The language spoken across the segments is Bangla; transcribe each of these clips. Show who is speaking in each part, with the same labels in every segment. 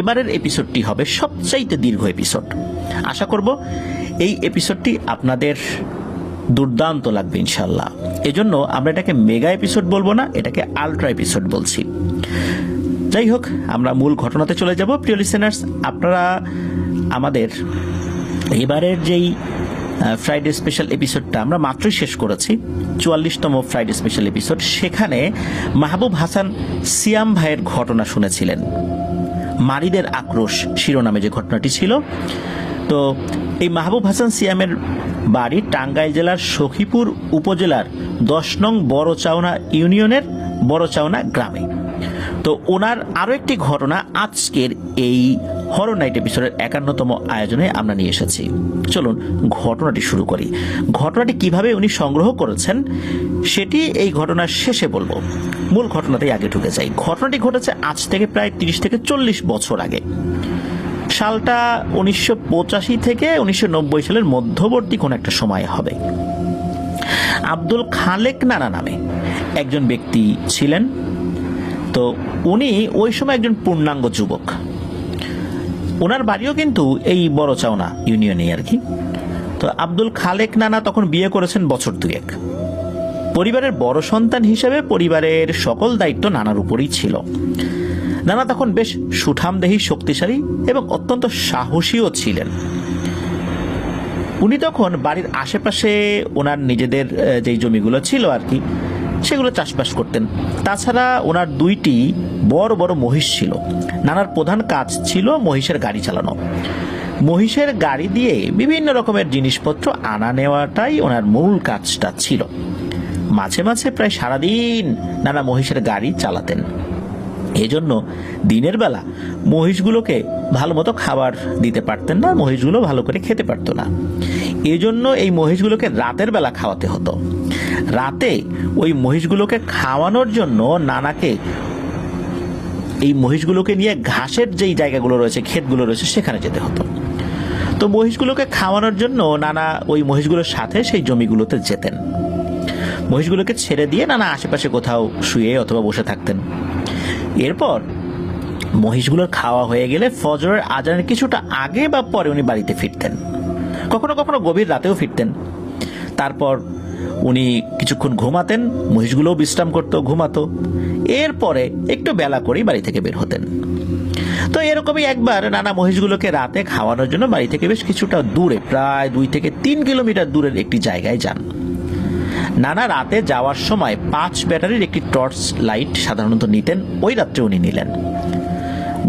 Speaker 1: এবারের এপিসোডটি হবে সবচাইতে দীর্ঘ এপিসোড। আশা করব এই এপিসোডটি আপনাদের দুর্দান্ত লাগবে ইনশাল্লাহ। এজন্য আমরা এটাকে মেগা এপিসোড বলবো না, এটাকে আলট্রা এপিসোড বলছি। যাই হোক, আমরা মূল ঘটনাতে চলে যাব। প্রিয় লিসেনার্স, আপনারা আমাদের এবারের যেই ফ্রাইডে স্পেশাল এপিসোডটা আমরা মাত্রই শেষ করেছি, 44তম ফ্রাইডে স্পেশাল এপিসোড, সেখানে মাহবুব হাসান সিয়াম ভাইয়ের ঘটনা শুনেছিলেন। মারিদের আক্রোশ শিরোনামে যে ঘটনাটি ছিল। তো এই মাহবুব হাসান সিয়ামের বাড়ি টাঙ্গাইল জেলার সখীপুর উপজেলার 10 নং বড়চাওনা ইউনিয়নের বড়চাওনা গ্রামে। তো ওনার আরও একটি ঘটনা আজকের এই হরর নাইট এপিসোডের 51তম আয়োজনে আমরা নিয়ে এসেছি। চলুন ঘটনাটি শুরু করি। ঘটনাটি কিভাবে উনি সংগ্রহ করেছেন সেটি এই ঘটনার শেষে বলবো। মূল ঘটনাতেই আগে ঢুকে যাই। ঘটনাটি ঘটেছে আজ থেকে প্রায় 30 থেকে 40 বছর আগে। সালটা 1985 থেকে 1990 সালের মধ্যবর্তী কোন একটা সময় হবে। আব্দুল খালেক নানা নামে একজন ব্যক্তি ছিলেন। তো উনি ওই সময় একজন পূর্ণাঙ্গ যুবক। ওনার বাড়িও কিন্তু এই বড়চাওনা ইউনিয়নে আর কি। তো আব্দুল খালেক নানা তখন বিয়ে করেছেন বছর 2-1। পরিবারের বড় সন্তান হিসেবে পরিবারের সকল দায়িত্ব নানার উপরেই ছিল। নানা তখন বেশ সুঠামদেহী, শক্তিশালী এবং অত্যন্ত সাহসীও ছিলেন। উনি তখন বাড়ির আশেপাশে ওনার নিজেদের যেই জমিগুলো ছিল আর কি, সেগুলো চাষবাস করতেন। তাছাড়া ওনার 2টি বড় বড় মহিষ ছিল। নানার প্রধান কাজ ছিল মহিষের গাড়ি চালানো। মহিষের গাড়ি দিয়ে বিভিন্ন রকমের জিনিসপত্র আনা নেওয়াটাই ওনার মূল কাজটা ছিল। মাঝে মাঝে প্রায় সারাদিন নানা মহিষের গাড়ি চালাতেন। এজন্য দিনের বেলা মহিষগুলোকে ভালো মতো খাবার দিতে পারতেন না, মহিষগুলো ভালো করে খেতে পারতো না। এজন্য এই মহিষগুলোকে রাতের বেলা খাওয়াতে হতো। রাতে ওই মহিষগুলোকে খাওয়ানোর জন্য নানাকে এই মহিষগুলোকে নিয়ে ঘাসের যেই জায়গাগুলো রয়েছে, ক্ষেতগুলো রয়েছে, সেখানে যেতে হতো। তো মহিষগুলোকে খাওয়ানোর জন্য নানা ওই মহিষগুলোর সাথে সেই জমিগুলোতে যেতেন। মহিষগুলোকে ছেড়ে দিয়ে নানা আশেপাশে কোথাও শুয়ে অথবা বসে থাকতেন। এরপর মহিষগুলোর খাওয়া হয়ে গেলে ফজরের আজানের কিছুটা আগে বা পরে উনি বাড়িতে ফিরতেন। কখনো কখনো গভীর রাতেও ফিরতেন। তারপর উনি কিছুক্ষণ ঘুমাতেন, মহিষগুলোও বিশ্রাম করতো, ঘুমাতো। এরপরে একটু বেলা করেই বাড়ি থেকে বের হতেন। তো এরকমই একবার নানা মহিষগুলোকে রাতে খাওয়ানোর জন্য বাড়ি থেকে বেশ কিছুটা দূরে, প্রায় 2 থেকে 3 কিলোমিটার দূরের একটি জায়গায় যান। নানা রাতে যাওয়ার সময় 5 ব্যাটারির একটি টর্চ লাইট সাধারণত নিতেন, ওই রাত্রে উনি নিলেন।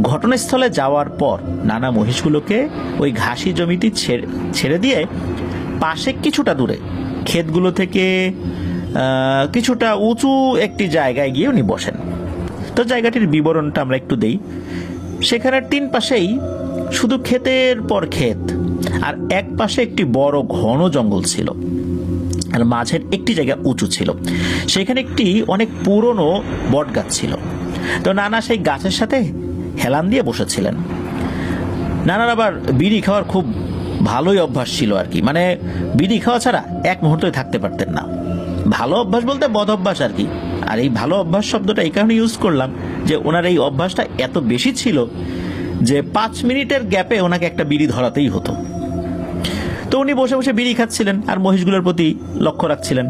Speaker 1: ঘটনাস্থলে যাওয়ার পর নানা মহিষগুলোকে ওই ঘাসি জমিটি ছেড়ে দিয়ে পাশে কিছুটা দূরে ক্ষেতগুলো থেকে কিছুটা উঁচু একটি জায়গায় গিয়ে উনি বসেন। তো জায়গাটির বিবরণটা আমরা একটু দেই। সেখানে 3 পাশেই শুধু ক্ষেতের পর ক্ষেত, আর এক পাশে একটি বড় ঘন জঙ্গল ছিল, আর মাঝের একটি জায়গা উঁচু ছিল। সেখানে একটি অনেক পুরনো বট গাছ ছিল। তো নানা সেই গাছের সাথে হেলান দিয়ে বসেছিলেন। নানার আবার বিড়ি খাওয়ার খুব ভালোই অভ্যাস ছিল আর কি, মানে বিড়ি খাওয়া ছাড়া এক মুহূর্তই থাকতে পারতেন না। ভালো অভ্যাস বলতে বদ অভ্যাস আর কি। আর এই ভালো অভ্যাস শব্দটা এই কারণে ইউজ করলাম যে ওনার এই অভ্যাসটা এত বেশি ছিল যে 5 মিনিটের গ্যাপে ওনাকে একটা বিড়ি ধরাতেই হতো। তো উনি বসে বসে বিড়ি খাচ্ছিলেন আর মহিষগুলোর প্রতি লক্ষ্য রাখছিলেন।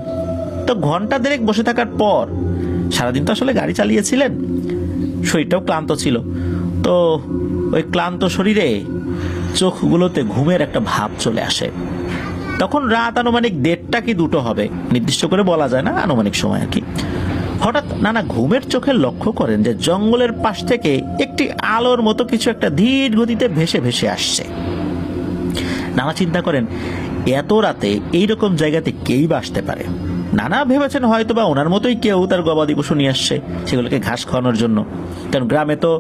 Speaker 1: তো ঘন্টা দেড়েক বসে থাকার পর, সারাদিন তো আসলে গাড়ি চালিয়েছিলেন, শরীরটাও ক্লান্ত ছিল। তো ওই ক্লান্ত শরীরে চোখগুলোতে ঘুমের একটা ভাব চলে আসে। তখন রাত আনুমানিক 1:30 কি 2টো হবে, নির্দিষ্ট করে বলা যায় না, আনুমানিক সময় আর কি। হঠাৎ নানা ঘুমের চোখে লক্ষ্য করেন যে জঙ্গলের পাশ থেকে একটি আলোর মতো কিছু একটা ধীর গতিতে ভেসে ভেসে আসছে। নানা চিন্তা করেন এত রাতে এইরকম জায়গাতে কেই বা আসতে পারে। নানা ভেবেছেন হয়তো বা ওনার মতোই কেউ তার গবাদি পশু নিয়ে আসছে সেগুলোকে ঘাস খাওয়ানোর জন্য। কারণ গ্রামে তো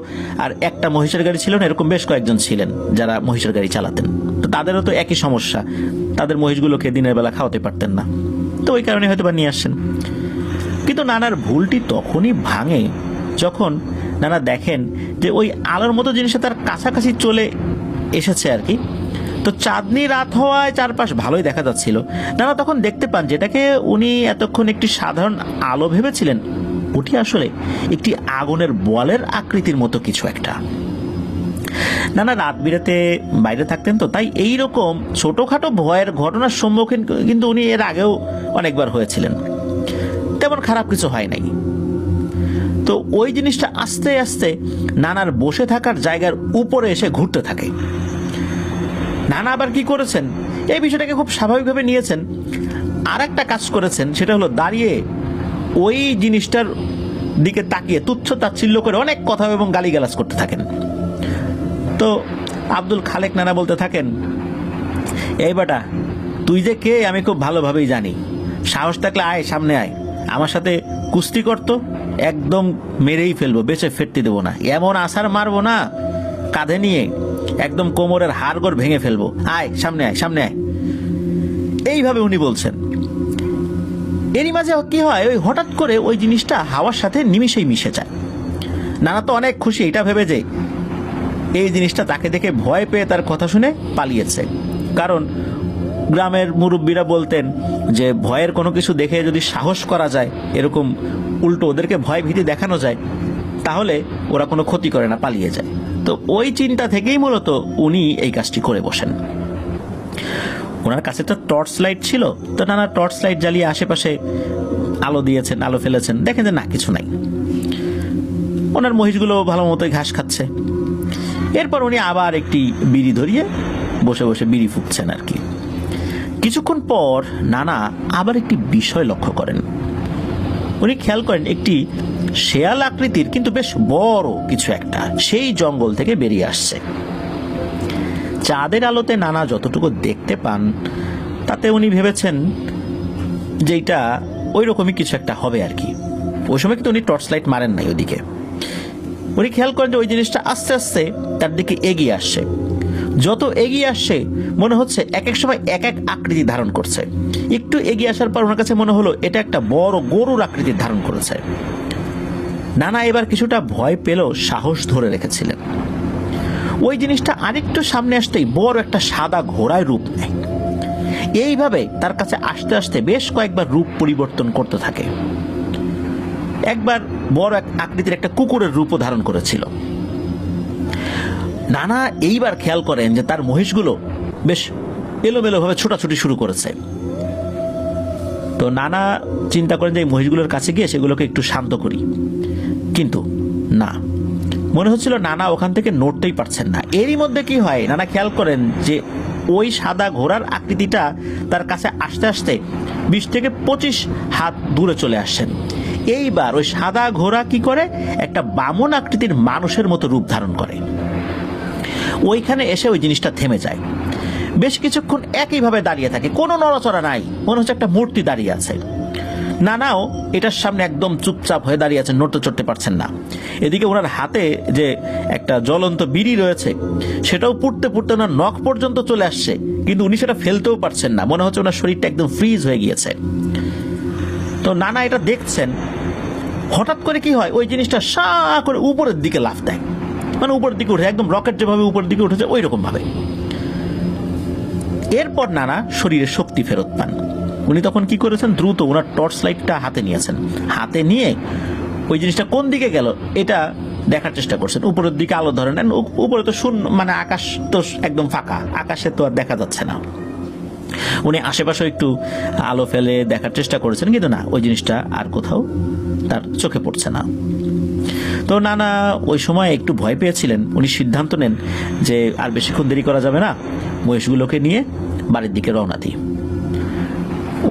Speaker 1: আর একটা মহিষের গাড়ি ছিল না, এরকম বেশ কয়েকজন ছিলেন যারা মহিষের গাড়ি চালাতেন। তো তাদেরও তো একই সমস্যা, তাদের মহিষগুলোকে দিনের বেলা খাওয়াতে পারতেন না। তো ওই কারণে হয়তো বা নিয়ে আসছেন। কিন্তু নানার ভুলটি তখনই ভাঙে যখন নানা দেখেন যে ওই আলোর মতো জিনিসটা তার কাছাকাছি চলে এসেছে আর কি। তো চাঁদনি রাত হওয়ায় চারপাশ ভালোই দেখা যাচ্ছিল। নানা তখন দেখতে পান যেটাকে উনি এতক্ষণ একটি সাধারণ আলো ভেবেছিলেন, ওটি আসলে একটি আগুনের বলের আকৃতির মতো কিছু একটা। নানা রাত বিরাতে বাইরে থাকতেন, তো তাই এইরকম ছোটখাটো ভয়ের ঘটনার সম্মুখীন কিন্তু উনি এর আগেও অনেকবার হয়েছিলেন, তেমন খারাপ কিছু হয় নাই। তো ওই জিনিসটা আস্তে আস্তে নানার বসে থাকার জায়গার উপরে এসে ঘুরতে থাকে। নানা আবার কি করেছেন, এই বিষয়টাকে খুব স্বাভাবিকভাবে নিয়েছেন। আর একটা কাজ করেছেন, সেটা হলো দাঁড়িয়ে ওই জিনিসটার দিকে তাকিয়ে তুচ্ছ তাচ্ছিল্য করে অনেক কথা এবং গালিগালাজ করতে থাকেন। তো আব্দুল খালেক নানা বলতে থাকেন, এই বেটা, তুই যে কে আমি খুব ভালোভাবেই জানি, সাহস থাকলে আয়, সামনে আয়, আমার সাথে কুস্তি করতো, একদম মেরেই ফেলবো, বেঁচে ফেরতে দেবো না, এমন আছাড় মারবো না কাঁধে নিয়ে একদম কোমরের হাড়গোড় ভেঙে ফেলবো, আয় সামনে আয়, সামনে আয়। এইভাবে উনি বলছেন। এরই মাঝে কি হয়, ওই হঠাৎ করে ওই জিনিসটা হাওয়ার সাথে নিমিশেই মিশে যায়। নানা তো অনেক খুশি, এটা ভেবে যে এই জিনিসটা তাকে দেখে ভয় পেয়ে তার কথা শুনে পালিয়েছে। কারণ গ্রামের মুরব্বীরা বলতেন যে ভয়ের কোনো কিছু দেখে যদি সাহস করা যায়, এরকম উল্টো ওদেরকে ভয় ভীতি দেখানো যায়, তাহলে ওরা কোনো ক্ষতি করে না, পালিয়ে যায়। তো ওই চিন্তা থেকেই মূলত উনি এই কাজটি করে বসেন। ওনার কাছে তো টর্চ লাইট ছিল, তো নানা টর্চ লাইট জ্বালিয়ে আশেপাশে আলো দিয়েছেন, আলো ফেলেছেন, দেখেন যে না, কিছু নাই। ওনার মহিষগুলো ভালো মতোই ঘাস খাচ্ছে। এরপর উনি আবার একটি বিড়ি ধরিয়ে বসে বসে বিড়ি ফুঁকছেন আর কি। কিছুক্ষণ পর নানা আবার একটি বিষয় লক্ষ্য করেন। উনি খেয়াল করেন একটি শেয়াল আকৃতির কিন্তু বেশ বড় কিছু একটা সেই জঙ্গল থেকে বেরিয়ে আসছে। চাঁদের আলোতে নানা যতটুকু দেখতে পান, তাতে উনি ভেবেছেন যে এটা ওই রকমই কিছু একটা হবে আর কি। ওই সময় কিন্তু উনি টর্চ লাইট মারেন নাই ওদিকে। উনি খেয়াল করেন যে ওই জিনিসটা আস্তে আস্তে তার দিকে এগিয়ে আসছে। যত এগিয়ে আসছে মনে হচ্ছে এক এক সময় এক এক আকৃতি ধারণ করছে। একটু এগিয়ে আসার পর ওনার কাছে মনে হলো এটা একটা বড় গরুর আকৃতি ধারণ করেছে। নানা এবার কিছুটা ভয় পেলেও সাহস ধরে রেখেছিলেন। ওই জিনিসটা আরেকটু সামনে আসতেই বড় একটা সাদা ঘোড়ায় রূপ নেয়। এইভাবে তার কাছে আসতে আসতে বেশ কয়েকবার রূপ পরিবর্তন করতে থাকে। একবার বড় এক আকৃতির একটা কুকুরের রূপও ধারণ করেছিল। নানা এইবার খেয়াল করেন যে তার মহিষগুলো বেশ এলোমেলোভাবে ছোটাছুটি শুরু করেছে। তো নানা চিন্তা করেন যে এই মহিষগুলোর কাছে গিয়ে সেগুলোকে একটু শান্ত করি, কিন্তু না, মনে হচ্ছিল নানা ওখান থেকে নড়তেই পারছেন না। এরই মধ্যে কি হয়, নানা খেয়াল করেন যে ওই সাদা ঘোড়ার আকৃতিটা তার কাছে আসতে আসতে 20 থেকে 25 হাত দূরে চলে আসছেন। এইবার ওই সাদা ঘোড়া কি করে, একটা বামন আকৃতির মানুষের মতো রূপ ধারণ করে। ওইখানে এসে ওই জিনিসটা থেমে যায়। বেশ কিছুক্ষণ একইভাবে দাঁড়িয়ে থাকে, কোনো নড়াচড়া নাই, মনে হচ্ছে একটা মূর্তি দাঁড়িয়ে আছে। নানাও এটার সামনে একদম চুপচাপ হয়ে দাঁড়িয়ে আছেন, নড়তে চড়তে পারছেন না। এদিকে ওনার হাতে যে একটা জ্বলন্ত বিড়ি রয়েছে সেটাও পুড়তে পুড়তে ওনার নখ পর্যন্ত চলে আসছে, কিন্তু উনি সেটা ফেলতেও পারছেন না, মনে হচ্ছে ওনার শরীরটা একদম ফ্রিজ হয়ে গিয়েছে। তো নানা এটা দেখছেন। হঠাৎ করে কি হয়, ওই জিনিসটা সা করে উপরের দিকে লাফ দেয়, মানে উপরের দিকে উঠে, একদম রকেট যেভাবে উপরের দিকে উঠেছে ওই রকম ভাবে। এরপর নানা শরীরে শক্তি ফেরত পান। উনি তখন কি করেছেন, দ্রুত ওনার টর্চ লাইটটা হাতে নিয়েছেন। হাতে নিয়ে ওই জিনিসটা কোন দিকে গেল এটা দেখার চেষ্টা করছেন। উপরের দিকে আলো ধরে নেন, উপরে তো শূন্য, মানে আকাশ তো একদম ফাঁকা, আকাশে তো আর দেখা যাচ্ছে না। উনি আশেপাশে একটু আলো ফেলে দেখার চেষ্টা করেছেন, কিন্তু না, ওই জিনিসটা আর কোথাও তার চোখে পড়ছে না। তো নানা ওই সময় একটু ভয় পেয়েছিলেন। উনি সিদ্ধান্ত নেন যে আর বেশিক্ষণ দেরি করা যাবে না, মহিষগুলোকে নিয়ে বাড়ির দিকে রওনা দিই।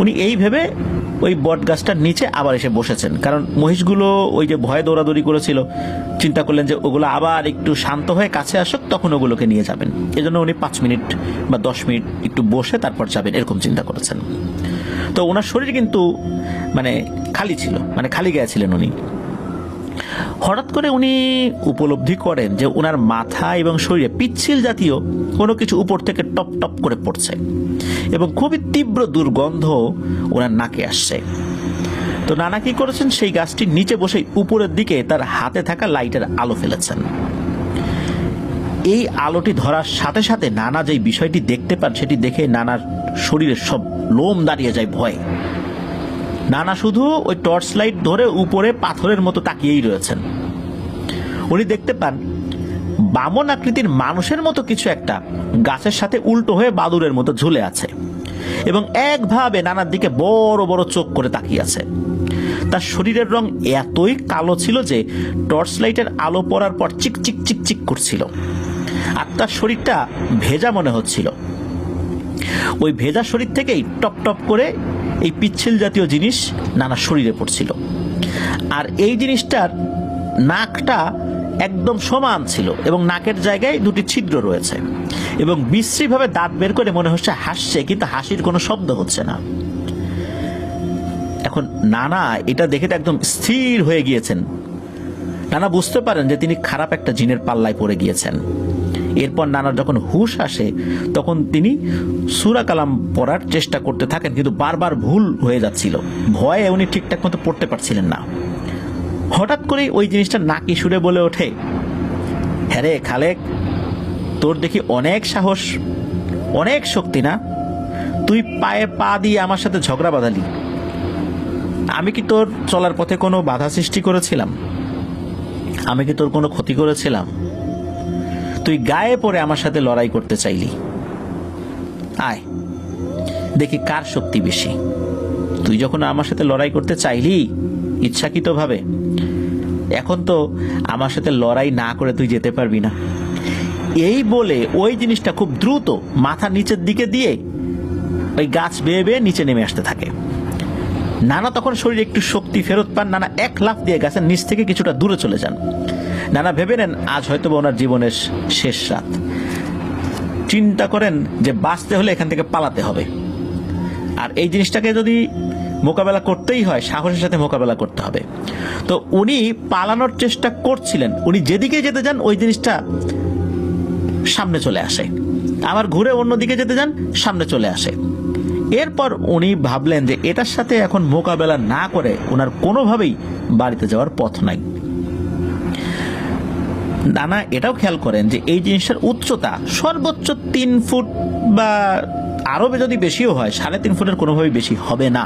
Speaker 1: উনি এই ভেবে ওই বট গাছটার নিচে আবার এসে বসেছেন, কারণ মহিষগুলো ওই যে ভয়ে দৌড়াদৌড়ি করেছিল, চিন্তা করলেন যে ওগুলো আবার একটু শান্ত হয়ে কাছে আসুক, তখন ওগুলোকে নিয়ে যাবেন। এজন্য উনি 5 মিনিট বা 10 মিনিট একটু বসে তারপর যাবেন, এরকম চিন্তা করেছেন। তো ওনার শরীর কিন্তু মানে খালি ছিল, মানে খালি গায়ে ছিলেন উনি। হঠাৎ করে উনি উপলব্ধি করেন যে ওনার মাথা এবং শরীরে পিচ্ছিল জাতীয় কোনো কিছু উপর থেকে টপ টপ করে পড়ছে এবং খুবই তীব্র দুর্গন্ধ ওনার নাকে আসছে। তো নানা কি করেছেন, সেই গাছটির নিচে বসে উপরের দিকে তার হাতে থাকা লাইটের আলো ফেলেছেন। এই আলোটি ধরার সাথে সাথে নানা যেই বিষয়টি দেখতে পান, সেটি দেখে নানার শরীরের সব লোম দাঁড়িয়ে যায় ভয়ে। নানা শুধু ওই টর্চ লাইট ধরে উপরে পাথরের মতো তাকিয়েই রয়েছেন। উনি দেখতে পান বামন আকৃতির মানুষের মতো কিছু একটা গাছের সাথে উল্টো হয়ে বাদুরের মতো ঝুলে আছে এবং একভাবে নানার দিকে বড় বড় চোখ করে তাকিয়ে আছে। তার শরীরের রং এতই কালো ছিল যে টর্চ লাইটের আলো পড়ার পর চিক চিক চিক চিক করছিল, আর তার শরীরটা ভেজা মনে হচ্ছিল। ওই ভেজা শরীর থেকেই টপ টপ করে এই পিচ্ছিল জাতীয় জিনিস নানার শরীরে পড়ছিল। আর এই জিনিসটার নাকটা একদম সমান ছিল এবং নাকের জায়গায় দুটি ছিদ্র রয়েছে এবং বিশ্রীভাবে দাঁত বের করে মনে হচ্ছে হাসছে, কিন্তু হাসির কোনো শব্দ হচ্ছে না। এখন নানা এটা দেখে তো একদম স্থির হয়ে গিয়েছেন। নানা বুঝতে পারেন যে তিনি খারাপ একটা জিনের পাল্লায় পড়ে গিয়েছেন। এরপর নানার যখন হুঁশ আসে তখন তিনি সূরা কালাম পড়ার চেষ্টা করতে থাকেন, কিন্তু বারবার ভুল হয়ে যাচ্ছিল। ভয়ে উনি ঠিকঠাক মতো পড়তে পারছিলেন না। হঠাৎ করেই ওই জিনিসটা নাকি সুরে বলে ওঠে, হ্যাঁ রে খালেক, তোর দেখি অনেক সাহস, অনেক শক্তি না? তুই পায়ে পা দিয়ে আমার সাথে ঝগড়া বাঁধালি। আমি কি তোর চলার পথে কোনো বাধা সৃষ্টি করেছিলাম? আমি কি তোর কোনো ক্ষতি করেছিলাম? তুই গায়ে পড়ে আমার সাথে লড়াই করতে চাইলি। আয় দেখি কার শক্তি বেশি। তুই যখন আমার সাথে লড়াই করতে চাইলি ইচ্ছাকৃতভাবে, এখন তো আমার সাথে লড়াই না করে তুই যেতে পারবি না। এই বলে ওই জিনিসটা খুব দ্রুত মাথা নিচের দিকে দিয়ে ওই গাছ বেয়ে বেয়ে নিচে নেমে আসতে থাকে। নানা তখন শরীরে একটু শক্তি ফেরত পান। নানা এক লাফ দিয়ে গাছের নিচ থেকে কিছুটা দূরে চলে যান। নানা ভেবে নেন আজ হয়তো ওনার জীবনের শেষ রাত। চিন্তা করেন যে বাঁচতে হলে এখান থেকে পালাতে হবে, আর এই জিনিসটাকে যদি মোকাবেলা করতেই হয় সাহসের সাথে মোকাবেলা করতে হবে। তো উনি পালানোর চেষ্টা করছিলেন। উনি যেদিকে যেতে যান ওই জিনিসটা সামনে চলে আসে, আবার ঘুরে অন্যদিকে যেতে যান সামনে চলে আসে। এরপর উনি ভাবলেন যে এটার সাথে এখন মোকাবেলা না করে ওনার কোনোভাবেই বাড়িতে যাওয়ার পথ নাই। নানা এটাও খেয়াল করেন যে এই জিনিসটার উচ্চতা সর্বোচ্চ 3 ফুট বা আরো যদি বেশিও হয় 3.5 ফুটের কোনোভাবেই বেশি হবে না।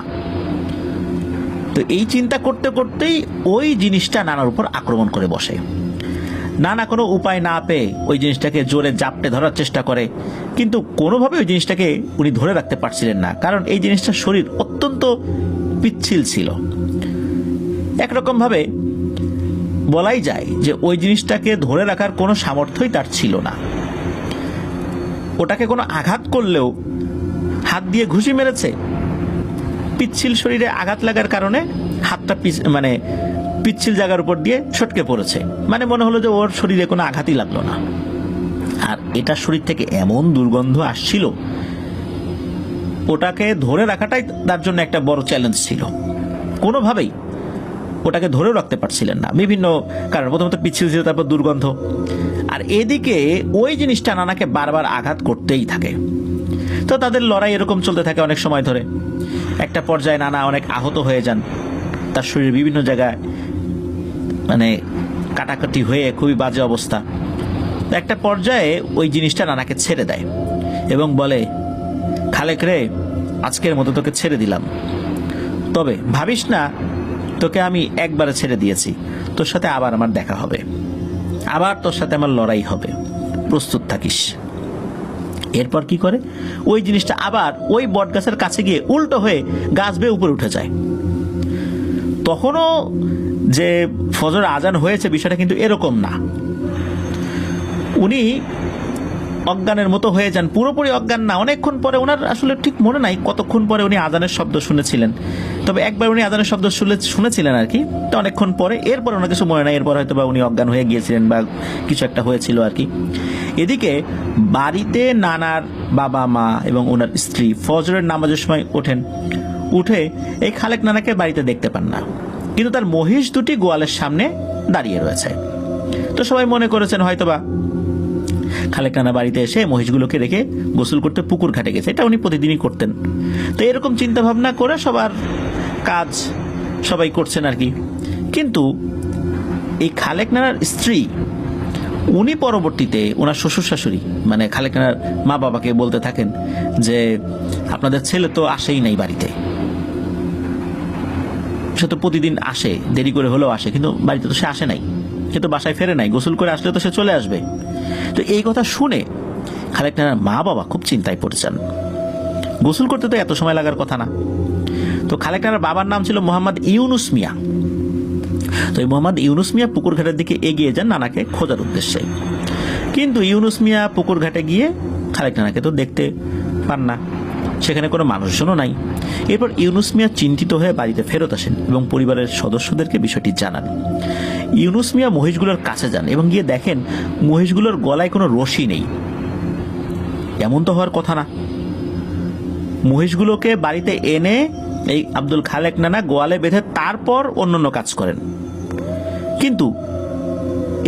Speaker 1: তো এই চিন্তা করতে করতেই ওই জিনিসটা নানার উপর আক্রমণ করে বসে। নানা কোনো উপায় না পেয়ে ওই জিনিসটাকে জোরে জাপটে ধরার চেষ্টা করে, কিন্তু কোনোভাবে ওই জিনিসটাকে উনি ধরে রাখতে পারছিলেন না, কারণ এই জিনিসটার শরীর অত্যন্ত পিচ্ছিল ছিল। একরকম ভাবে বলাই যায় যে ওই জিনিসটাকে ধরে রাখার কোনো সামর্থ্যই তার ছিল না। ওটাকে কোনো আঘাত করলেও হাত দিয়ে ঘুষি মেরেছে, পিচ্ছিল শরীরে আঘাত লাগার কারণে হাতটা পিচ্ছিল জায়গার উপর দিয়ে ছটকে পড়েছে, মানে মনে হলো যে ওর শরীরে কোনো আঘাতই লাগলো না। আর এটা শরীর থেকে এমন দুর্গন্ধ আসছিল, ওটাকে ধরে রাখাটাই তার জন্য একটা বড় চ্যালেঞ্জ ছিল। কোনোভাবেই ওটাকে ধরেও রাখতে পারছিলেন না, বিভিন্ন কারণ। প্রথমত পিচ্ছিল ছিল, তারপর দুর্গন্ধ, আর এদিকে ওই জিনিসটা নানাকে বারবার আঘাত করতেই থাকে। তো তাদের লড়াই এরকম চলতে থাকে অনেক সময় ধরে। একটা পর্যায়ে নানা অনেক আহত হয়ে যান, তার শরীরের বিভিন্ন জায়গায় কাটাকাটি হয়ে খুবই বাজে অবস্থা। একটা পর্যায়ে ওই জিনিসটা নানাকে ছেড়ে দেয় এবং বলে, খালেক রে, আজকের মতো তোকে ছেড়ে দিলাম, তবে ভাবিস না তোকে আমি একবারে ছেড়ে দিয়েছি, তোর সাথে আবার আমার দেখা হবে, আবার তোর সাথে আমার লড়াই হবে, প্রস্তুত থাকিস। এরপর কি করে, ওই জিনিসটা আবার ওই বট গাছের কাছে গিয়ে উল্টো হয়ে গাছ বেয়ে উপরে উঠে যায়। তখনও যে ফজর আজান হয়েছে বিষয়টা কিন্তু এরকম না। উনি অজ্ঞানের মতো হয়ে যান, পুরোপুরি অজ্ঞান না। অনেকক্ষণ পরে, ওনার আসলে ঠিক মনে নাই কতক্ষণ পরে উনি আজানের শব্দ শুনেছিলেন, তবে একবার উনি আজানের শব্দ শুনেছিলেন আর কি। তো অনেকক্ষণ পরে, এরপর ওনার কিছু মনে নাই, এরপর হয়তো বা উনি অজ্ঞান হয়ে গিয়েছিলেন বা কিছু একটা হয়েছিল আর কি। এদিকে বাড়িতে নানার বাবা মা এবং ওনার স্ত্রী ফজরের নামাজের সময় ওঠেন। উঠে এই খালেক নানাকে বাড়িতে দেখতে পান না, কিন্তু তার মহিষ দুটি গোয়ালের সামনে দাঁড়িয়ে রয়েছে। তো সবাই মনে করেছেন হয়তোবা খালেক নানা বাড়িতে এসে মহিষগুলোকে রেখে গোসল করতে পুকুর ঘাটে গেছে। এটা উনি প্রতিদিনই করতেন। তো এরকম চিন্তা ভাবনা করে সবার কাজ সবাই করছেন আর কি। কিন্তু এই খালেক নানার স্ত্রী, উনি পরবর্তীতে ওনার শ্বশুর শাশুড়ি খালেক নানার মা বাবাকে বলতে থাকেন যে আপনাদের ছেলে তো আসেই নাই বাড়িতে, সে তো প্রতিদিন আসে, দেরি করে হলেও আসে, কিন্তু বাড়িতে তো সে আসে নাই, সে তো বাসায় ফেরে নাই, গোসল করে আসলে তো সে চলে আসবে। তো এই কথা শুনে খালেক নানার মা বাবা খুব চিন্তায় পড়ে যান। গোসল করতে তো এত সময় লাগার কথা না। তো খালেক নানার বাবার নাম ছিল মোহাম্মদ ইউনুস মিয়া। তো এই মোহাম্মদ ইউনুস মিয়া পুকুর ঘাটের দিকে এগিয়ে যান নানাকে খোঁজার উদ্দেশ্যে। কিন্তু ইউনুস মিয়া পুকুর ঘাটে গিয়ে খালেক নানাকে তো দেখতে পান না, সেখানে কোনো মানুষজনও নাই। এরপর ইউনুস মিয়া চিন্তিত হয়ে বাড়িতে ফেরত আসেন এবং পরিবারের সদস্যদেরকে বিষয়টি জানান। ইউনুস মিয়া মহিষগুলোর কাছে যান এবং গিয়ে দেখেন মহিষগুলোর গলায় কোনো রশি নেই। এমন তো হওয়ার কথা না। মহিষগুলোকে বাড়িতে এনে এই আব্দুল খালেক নানা গোয়ালে বেঁধে তারপর অন্যান্য কাজ করেন, কিন্তু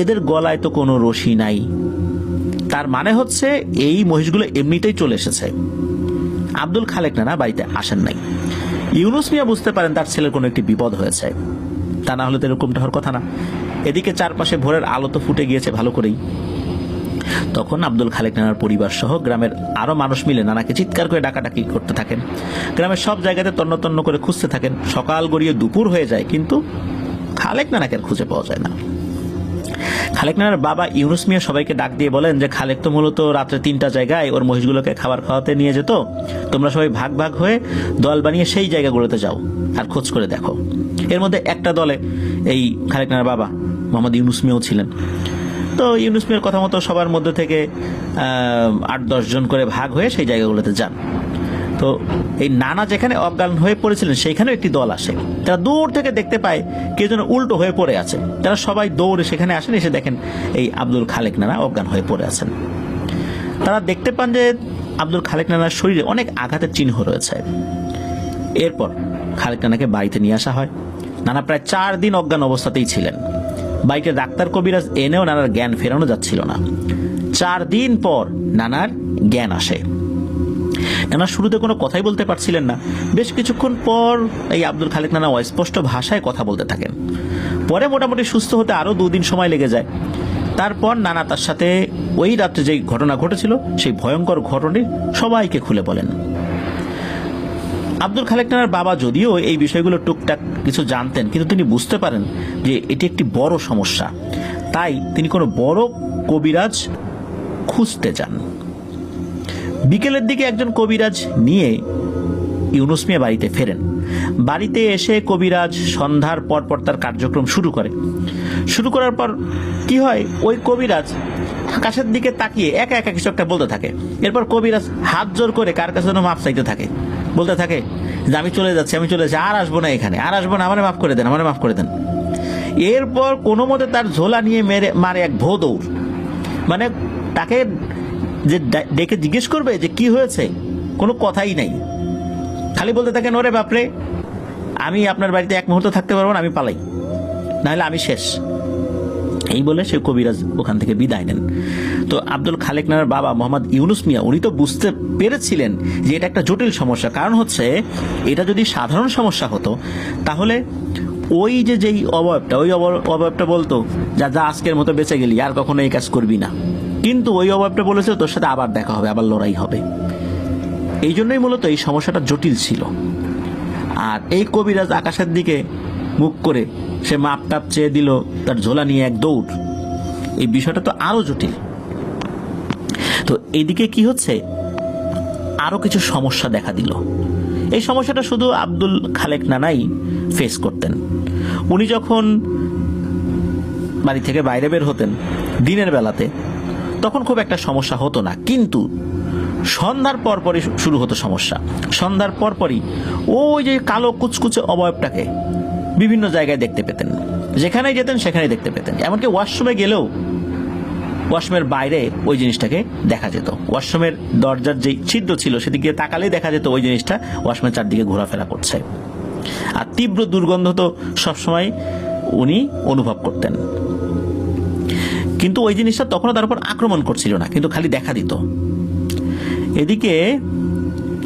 Speaker 1: এদের গলায় তো কোনো রশি নাই। তার মানে হচ্ছে এই মহিষগুলো এমনিতেই চলে এসেছে, আব্দুল খালেক নানা বাড়িতে আসেন নাই। ইউনুস মিয়া বুঝতে পারেন তার ছেলের কোনো একটি বিপদ হয়েছে, তা না হলে তো এরকমটা হওয়ার কথা না। এদিকে চারপাশে ভোরের আলো তো ফুটে গিয়েছে ভালো করেই। তখন আব্দুল খালেক নানার পরিবার সহ গ্রামের আরো মানুষ মিলে নানাকে চিৎকার করে ডাকাডাকি করতে থাকেন। গ্রামের সব জায়গাতে তন্ন তন্ন করে খুঁজতে থাকেন। সকাল গড়িয়ে দুপুর হয়ে যায়, কিন্তু খালেক নানাকে আর খুঁজে পাওয়া যায় না। খালেক নানার বাবা ইউনুস মিয়া সবাইকে ডাক দিয়ে বলেন যে খালেক তো মূলত রাত্রে 3টা জায়গায় ওর মহিষগুলোকে খাবার খাওয়াতে নিয়ে যেত। তোমরা সবাই ভাগ ভাগ হয়ে দল বানিয়ে সেই জায়গাগুলোতে যাও আর খোঁজ করে দেখো। এর মধ্যে একটা দলে এই খালেক নানার বাবা মোহাম্মদ ইউনুস মিয়াও ছিলেন। তো ইউনুস মিয়ার কথা মতো সবার মধ্যে থেকে 8-10 জন করে ভাগ হয়ে সেই জায়গাগুলোতে যান। তো এই নানা যেখানে অজ্ঞান হয়ে পড়েছিলেন সেইখানেও একটি দল আসে। তারা দূর থেকে দেখতে পায় কে যেন উল্টো হয়ে পড়ে আছে। তারা সবাই দৌড়ে সেখানে আসেন, এসে দেখেন এই আব্দুল খালেক নানা অজ্ঞান হয়ে পড়ে আছেন। তারা দেখতে পান যে আব্দুল খালেক নানার শরীরে অনেক আঘাতের চিহ্ন রয়েছে। এরপর খালেক নানাকে বাড়িতে নিয়ে আসা হয়। নানা প্রায় 4 দিন অজ্ঞান অবস্থাতেই ছিলেন। বাড়িতে ডাক্তার কবিরাজ এনেও নানার জ্ঞান ফেরানো যাচ্ছিল না। 4 দিন পর নানার জ্ঞান আসে। নানা শুরুতে কোনো কথাই বলতে পারছিলেন না। বেশ কিছুক্ষণ পর এই আব্দুল খালেক নানা অস্পষ্ট ভাষায় কথা বলতে থাকেন। পরে মোটামুটি সুস্থ হতে আরো 2 দিন সময় লেগে যায়। তারপর নানা তার সাথে ওই রাত্রে যেই ঘটনা ঘটেছিল সেই ভয়ঙ্কর ঘটনাটি সবাইকে খুলে বলেন। আব্দুল খালেক নানার বাবা যদিও এই বিষয়গুলো টুকটাক কিছু জানতেন, কিন্তু তিনি বুঝতে পারেন যে এটি একটি বড় সমস্যা। তাই তিনি কোনো বড় কবিরাজ খুঁজতে যান। বিকেলের দিকে একজন কবিরাজ নিয়ে ইউনুস মিয়া বাড়িতে ফেরেন। বাড়িতে এসে কবিরাজ সন্ধ্যার পর পর তার কার্যক্রম শুরু করার পর কি হয়, ওই কবিরাজ আকাশের দিকে তাকিয়ে একা একা কিছু একটা বলতে থাকে। এরপর কবিরাজ হাত জোর করে কার কাছে যেন মাপ চাইতে থাকে, বলতে থাকে যে আমি চলে যাচ্ছি, আর আসবো না, এখানে আর আসবো না, আমারে মাফ করে দেন। এরপর কোনো মতে তার ঝোলা নিয়ে মারে এক ভো দৌড়। মানে তাকে যে ডেকে জিজ্ঞেস করবে যে কি হয়েছে, কোনো কথাই নাই, খালি বলতে থাকেন ওরে বাপরে আমি আপনার বাড়িতে 1 মুহূর্ত থাকতে পারবো না, আমি পালাই, নাহলে আমি শেষ। এই বলে সে কবিরাজ ওখান থেকে বিদায় নেন। তো আব্দুল খালেক নানার বাবা মোহাম্মদ ইউনুস মিয়া উনি তো বুঝতে পেরেছিলেন যে এটা একটা জটিল সমস্যা। কারণ হচ্ছে এটা যদি সাধারণ সমস্যা হতো তাহলে ওই যেই অবয়বটা, ওই অবয়বটা বলতো যা আজকের মতো বেঁচে গেলি, আর কখনো এই কাজ করবি না। কিন্তু ওই অবয়বটা বলেছে তোর সাথে আবার দেখা হবে, আবার লড়াই হবে। এই জন্যই মূলত এই সমস্যাটা জটিল ছিল। আর এই কবিরাজ আকাশের দিকে মুখ করে সে মাপ টাপ চেয়ে দিল, তার ঝোলা নিয়ে এক দৌড়। এই বিষয়টা তো আরো জটিল। তো এইদিকে কি হচ্ছে, আরো কিছু সমস্যা দেখা দিল। এই সমস্যাটা শুধু আব্দুল খালেক নানাই ফেস করতেন। উনি যখন বাড়ি থেকে বাইরে বের হতেন দিনের বেলাতে, তখন খুব একটা সমস্যা হতো না, কিন্তু সন্ধ্যার পরপরই শুরু হতো সমস্যা। সন্ধ্যার পরপরই ওই যে কালো কুচকুচে অবয়বটাকে বিভিন্ন জায়গায় দেখতে পেতেন, যেখানেই যেতেন সেখানেই দেখতে পেতেন। এমনকি ওয়াশরুমে গেলেও ওয়াশরুমের বাইরে ওই জিনিসটাকে দেখা যেত। ওয়াশরুমের দরজার যে ছিদ্র ছিল সেদিকে তাকালেই দেখা যেত ওই জিনিসটা ওয়াশরুমের চারদিকে ঘোরাফেরা করছে। আর তীব্র দুর্গন্ধ তো সবসময় উনি অনুভব করতেন, কিন্তু ওই জিনিসটা তখনও তার উপর আক্রমণ করছিল না, কিন্তু খালি দেখা দিত। এদিকে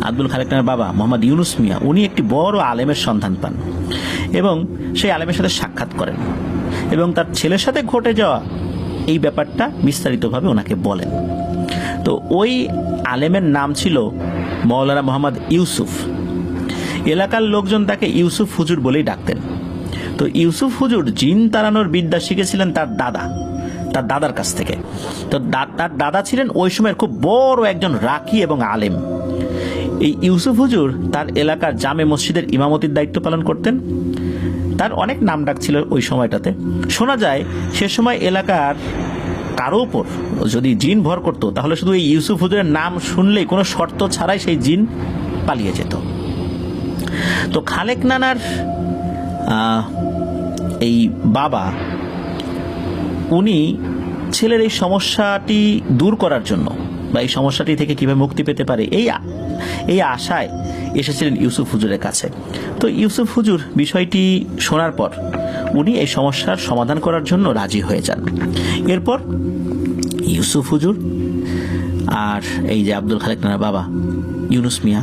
Speaker 1: আব্দুল খালেক নানার বাবা মোহাম্মদ ইউনুস মিয়া উনি একটি বড় আলেমের সন্ধান পান এবং সেই আলেমের সাথে সাক্ষাৎ করেন এবং তার ছেলের সাথে ঘটে যাওয়া এই ব্যাপারটা বিস্তারিতভাবে ওনাকে বলেন। তো ওই আলেমের নাম ছিল মৌলানা মোহাম্মদ ইউসুফ। এলাকার লোকজন তাকে ইউসুফ হুজুর বলেই ডাকতেন। তো ইউসুফ হুজুর জিন তাড়ানোর বিদ্যা শিখেছিলেন তার দাদা তার দাদার কাছ থেকে। তো তার দাদা ছিলেন ওই সময়ের খুব বড় একজন রাকি এবং আলেম। এই ইউসুফ হুজুর তার এলাকার জামে মসজিদের ইমামতির দায়িত্ব পালন করতেন। তার অনেক নাম ডাক ছিল ওই সময়টাতে। শোনা যায় সে সময় এলাকার কারো উপর যদি জিন ভর করতো তাহলে শুধু এই ইউসুফ হুজুরের নাম শুনলেই কোনো শর্ত ছাড়াই সেই জিন পালিয়ে যেত। তো খালেক নানার এই বাবা উনি ছেলের এই সমস্যাটি দূর করার জন্য বা এই সমস্যাটি থেকে কিভাবে মুক্তি পেতে পারে এই আশায় এসেছিলেন ইউসুফ হুজুরের কাছে। তো ইউসুফ হুজুর বিষয়টি শোনার পর উনি এই সমস্যার সমাধান করার জন্য রাজি হয়ে যান। এরপর ইউসুফ হুজুর আর এই যে আব্দুল খালেক নানার বাবা ইউনুস মিয়া,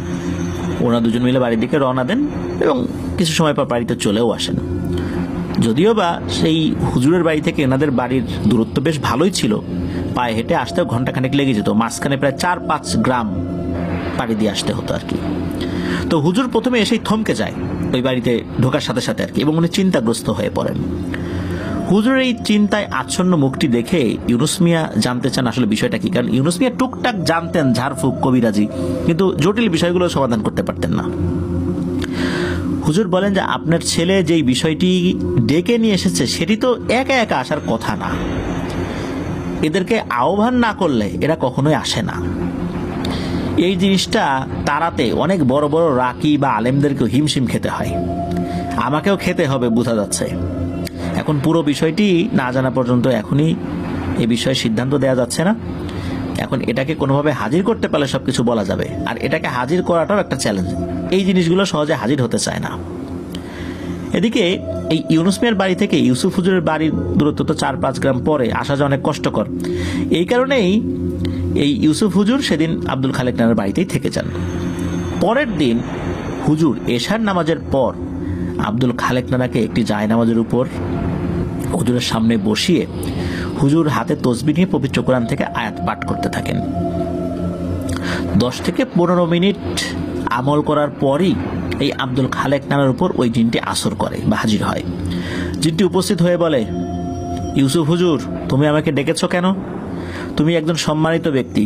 Speaker 1: ওরা দুজন মিলে বাড়ির দিকে রওনা দেন এবং কিছু সময় পর বাড়িতে চলেও আসেন। যদিও বা সেই হুজুরের বাড়ি থেকে এনাদের বাড়ির দূরত্ব বেশ ভালোই ছিল, পায়ে হেঁটে আসতেও ঘন্টাখানেক লেগে যেত, মাঝখানে প্রায় 4-5 গ্রাম পাড়ি দিয়ে আসতে হতো আর কি। তো হুজুর প্রথমে এসেই থমকে যায় ওই বাড়িতে ঢোকার সাথে সাথে আর কি, এবং উনি চিন্তাগ্রস্ত হয়ে পড়েন। হুজুরের এই চিন্তায় আচ্ছন্ন মুখটি দেখে ইউনুস মিয়া জানতে চান আসলে বিষয়টা কি। কারণ ইউনুস মিয়া টুকটাক জানতেন ঝাড়ফুঁক কবিরাজি, কিন্তু জটিল বিষয়গুলো সমাধান করতে পারতেন না। হুজুর বলেন যে আপনার ছেলে যেই বিষয়টি ডেকে নিয়ে এসেছে সেটি তো একা একা আসার কথা না, এদেরকে আহ্বান না করলে এরা কখনোই আসে না। এই জিনিসটা তাড়াতে অনেক বড় বড় রাকি বা আলেমদেরকেও হিমশিম খেতে হয়, আমাকেও খেতে হবে বোঝা যাচ্ছে। এখন পুরো বিষয়টি না জানা পর্যন্ত এখনই এই বিষয়ে সিদ্ধান্ত দেওয়া যাচ্ছে না। এখন এটাকে কোনোভাবে হাজির করতে পারলে সবকিছু বলা যাবে, আর এটাকে হাজির করাটাও একটা চ্যালেঞ্জ। এই জিনিসগুলো সহজে হাজির হতে চায় না। এদিকে এই ইউনুস মিয়ার বাড়ি থেকে ইউসুফ হুজুরের বাড়ির দূরত্ব তো 4-5 গ্রাম পরে, আসা যাওয়া অনেক কষ্টকর। এই কারণেই এই ইউসুফ হুজুর সেদিন আব্দুল খালেক নানার বাড়িতেই থেকে যান। পরের দিন হুজুর এশার নামাজের পর আব্দুল খালেক নানাকে একটি জায়নামাজের উপর হুজুরের সামনে বসিয়ে হুজুর হাতে তসবিহ নিয়ে পবিত্র কোরআন থেকে আয়াত পাঠ করতে থাকেন। 10 থেকে 15 মিনিট আমল করার পরই এই আব্দুল খালেক নানার উপর ওই জিনটি আসর করে বা হাজির হয়। জিনটি উপস্থিত হয়ে বলে, ইউসুফ হুজুর, তুমি আমাকে ডেকেছ কেন? তুমি একজন সম্মানিত ব্যক্তি,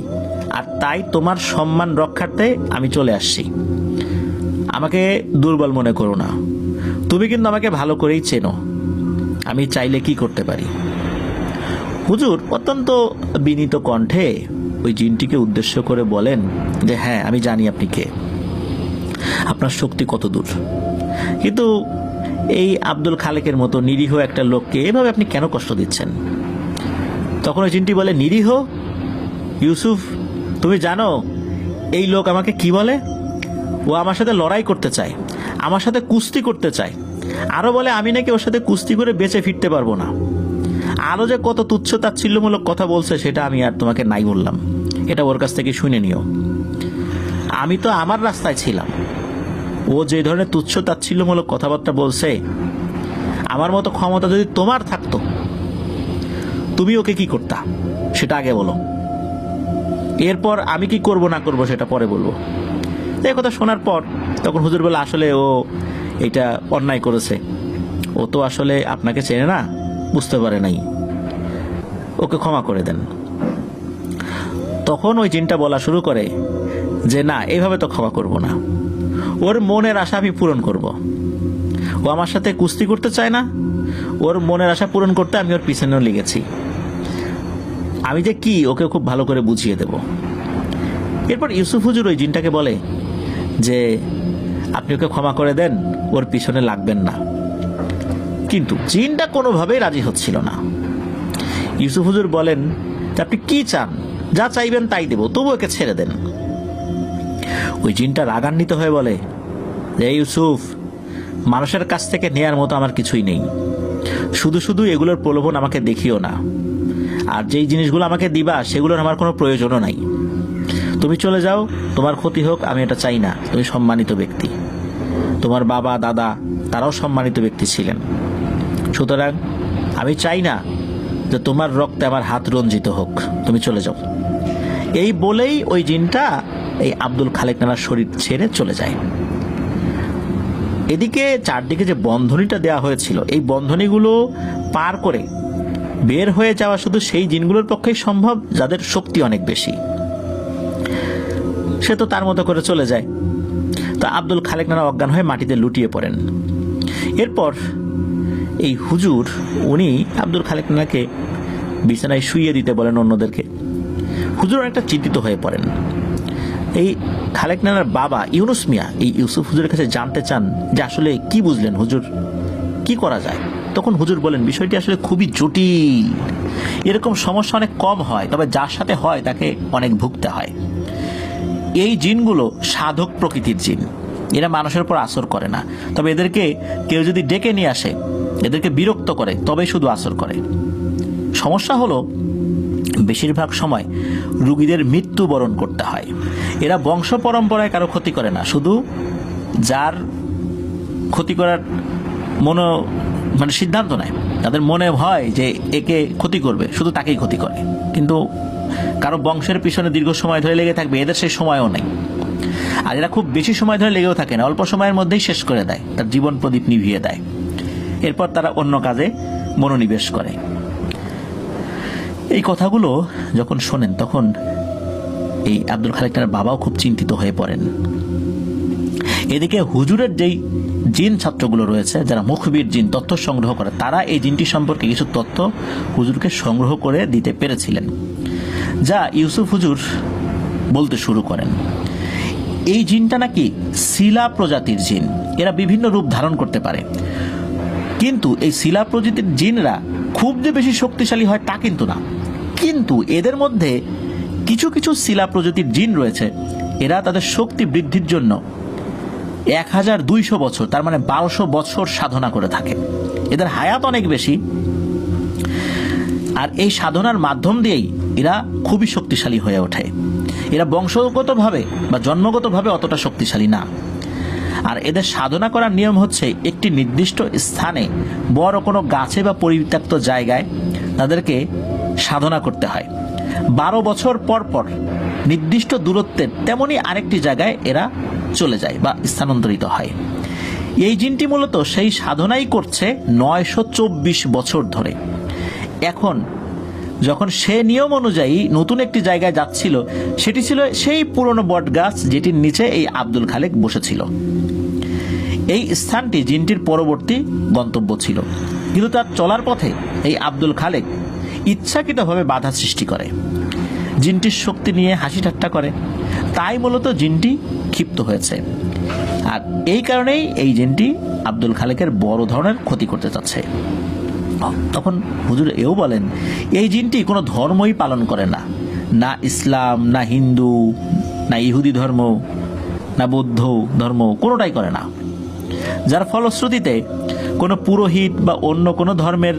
Speaker 1: আর তাই তোমার সম্মান রক্ষার্থে আমি চলে আসছি। আমাকে দুর্বল মনে করো না, তুমি কিন্তু আমাকে ভালো করেই চেনো, আমি চাইলে কি করতে পারি। হুজুর অত্যন্ত বিনীত কণ্ঠে ওই জিনটিকে উদ্দেশ্য করে বলেন যে হ্যাঁ, আমি জানি আপনি কে, আপনার শক্তি কত দূর, কিন্তু এই আব্দুল খালেকের মতো নিরীহ একটা লোককে এভাবে আপনি কেন কষ্ট দিচ্ছেন? তখন ওই জিনটি বলে, নিরীহ? ইউসুফ, তুমি জানো এই লোক আমাকে কি বলে? ও আমার সাথে লড়াই করতে চায়, আমার সাথে কুস্তি করতে চায়, আরো বলে আমি নাকি ওর সাথে কুস্তি করে বেঁচে ফিরতে পারবো না। আরো যে কত তুচ্ছ তাচ্ছিল্যমূলক কথা বলছে সেটা আমি আর তোমাকে নাই বললাম, এটা ওর কাছ থেকে শুনে নিও। আমি তো আমার রাস্তায় ছিলাম, ও যে ধরনের তুচ্ছ তাচ্ছিল্যমূলক কথাবার্তা বলছে, আমার মতো ক্ষমতা যদি তোমার থাকতো তুমি ওকে কি করতা সেটা আগে বলো, এরপর আমি কি করব না করব সেটা পরে বলবো। এই কথা শোনার পর তখন হুজুর বলে, আসলে ও এটা অন্যায় করেছে, ও তো আসলে আপনাকে চেনে না, বুঝতে পারে নাই, ওকে ক্ষমা করে দেন। তখন ওই জিনটা বলা শুরু করে যে না, এইভাবে তো ক্ষমা করব না, ওর মনের আশা আমি পূরণ করব। ও আমার সাথে কুস্তি করতে চায় না, ওর মনের আশা পূরণ করতে আমি ওর পিছনেও লেগেছি, আমি যে কি ওকে খুব ভালো করে বুঝিয়ে দেব। এরপর ইউসুফ হুজুর ওই জিনটাকে বলে যে আপনি ওকে ক্ষমা করে দেন, ওর পিছনে লাগবেন না। কিন্তু জিনটা কোনোভাবেই রাজি হচ্ছিল না। ইউসুফ হুজুর বলেন যে আপনি কি চান, যা চাইবেন তাই দেব, তবু ওকে ছেড়ে দেন। ওই জিনটা রাগান্বিত হয়ে বলে যে ইউসুফ, মানুষের কাছ থেকে নেয়ার মতো আমার কিছুই নেই, শুধু শুধু এগুলোর প্রলোভন আমাকে দেখিও না, আর যেই জিনিসগুলো আমাকে দিবা সেগুলোর আমার কোনো প্রয়োজনও নাই। তুমি চলে যাও, তোমার ক্ষতি হোক, আমি এটা চাই না। তুমি সম্মানিত ব্যক্তি, তোমার বাবা দাদা তারাও সম্মানিত ব্যক্তি ছিলেন, সুতরাং আমি চাই না যে তোমার রক্তে আমার হাত রঞ্জিত হোক, তুমি চলে যাও। এই বলেই ওই জিনটা এই আব্দুল খালেক নানার শরীর ছেড়ে চলে যায়। এদিকে চারদিকে যে বন্ধনীটা দেওয়া হয়েছিল, এই বন্ধনীগুলো পার করে বের হয়ে যাওয়া শুধু সেই জিনগুলোর পক্ষেই সম্ভব যাদের শক্তি অনেক বেশি। সে তো তার মতো করে চলে যায়। তো আব্দুল খালেক নানা অজ্ঞান হয়ে মাটিতে লুটিয়ে পড়েন। এরপর এই হুজুর উনি আব্দুল খালেক নানাকে বিছানায় শুইয়ে দিতে বলেন অন্যদেরকে। হুজুর অনেকটা চিন্তিত হয়ে পড়েন। এই খালেক নানার বাবা ইউনুস মিয়া এই ইউসুফ হুজুরের কাছে জানতে চান যে আসলে কি বুঝলেন হুজুর, কি করা যায়। তখন হুজুর বলেন, বিষয়টি আসলে খুবই জটিল, এরকম সমস্যা অনেক কম হয়, তবে যার সাথে হয় তাকে অনেক ভুগতে হয়। এই জিনগুলো সাধক প্রকৃতির জিন, এরা মানুষের উপর আসর করে না, তবে এদেরকে কেউ যদি ডেকে নিয়ে আসে, এদেরকে বিরক্ত করে, তবেই শুধু আসর করে। সমস্যা হলো বেশিরভাগ সময় রুগীদের মৃত্যুবরণ করতে হয়। এরা বংশ পরম্পরায় কারো ক্ষতি করে না, শুধু যার ক্ষতি করার সিদ্ধান্ত নেয়, তাদের মনে হয় যে একে ক্ষতি করবে, শুধু তাকেই ক্ষতি করে। কিন্তু কারো বংশের পিছনে দীর্ঘ সময় ধরে লেগে থাকবে, এদের সেই সময়ও নেই। আর এরা খুব বেশি সময় ধরে লেগেও থাকে না, অল্প সময়ের মধ্যেই শেষ করে দেয়, তার জীবন প্রদীপ নিভিয়ে দেয়। এরপর তারা অন্য কাজে মনোনিবেশ করে। এই কথাগুলো যখন শোনেন তখন এই আব্দুল খালেক নানার বাবাও খুব চিন্তিত হয়ে পড়েন। এদিকে হুজুরের যেই জিন ছাত্রগুলো রয়েছে, যারা মুখবির জিন, তথ্য সংগ্রহ করে, তারা এই জিনটি সম্পর্কে কিছু তথ্য হুজুরকে সংগ্রহ করে দিতে পেরেছিলেন, যা ইউসুফ হুজুর বলতে শুরু করেন। এই জিনটা নাকি শিলা প্রজাতির জিন, এরা বিভিন্ন রূপ ধারণ করতে পারে। কিন্তু এই শিলা প্রজাতির জিনরা খুব যে বেশি শক্তিশালী হয় তা কিন্তু না। কিন্তু এদের মধ্যে কিছু কিছু শিলা প্রজাতির জিন রয়েছে, এরা তাদের শক্তি বৃদ্ধির জন্য 1200 বছর, তার মানে 1200 বছর সাধনা করে থাকে। এদের হায়াত অনেক বেশি, আর এই সাধনার মাধ্যম দিয়েই এরা খুবই শক্তিশালী হয়ে ওঠে। এরা বংশগতভাবে বা জন্মগতভাবে অতটা শক্তিশালী না। আর এদের সাধনা করার নিয়ম হচ্ছে, একটি নির্দিষ্ট স্থানে বড় কোনো গাছে বা পরিত্যক্ত জায়গায় তাদেরকে সাধনা করতে হয়। 12 বছর পর পর নির্দিষ্ট দূরত্বের তেমনই আরেকটি জায়গায় এরা চলে যায় বা স্থানান্তরিত হয়। এই জিনটি মূলত সেই সাধনাই করছে 924 বছর ধরে। এখন যখন সে নিয়ম অনুযায়ী নতুন একটি জায়গায় যাচ্ছিল, সেটি ছিল সেই পুরনো বট গাছ যেটির নিচে এই আব্দুল খালেক বসেছিল। এই স্থানটি জিনটির পরবর্তী গন্তব্য ছিল, কিন্তু তার চলার পথে এই আব্দুল খালেক ইচ্ছাকৃতভাবে বাধা সৃষ্টি করে, জিনটির শক্তি নিয়ে হাসি ঠাট্টা করে। তাই মূলত জিনটি ক্ষিপ্ত হয়েছে, আর এই কারণেই এই জিনটি আব্দুল খালেকের বড় ধরনের ক্ষতি করতে চাচ্ছে। তখন হুজুর এও বলেন, এই জিনটি কোনো ধর্মই পালন করে না, না ইসলাম, না হিন্দু, না ইহুদি ধর্ম, না বৌদ্ধ ধর্ম, কোনোটাই করে না। যার ফলশ্রুতিতে কোনো পুরোহিত বা অন্য কোনো ধর্মের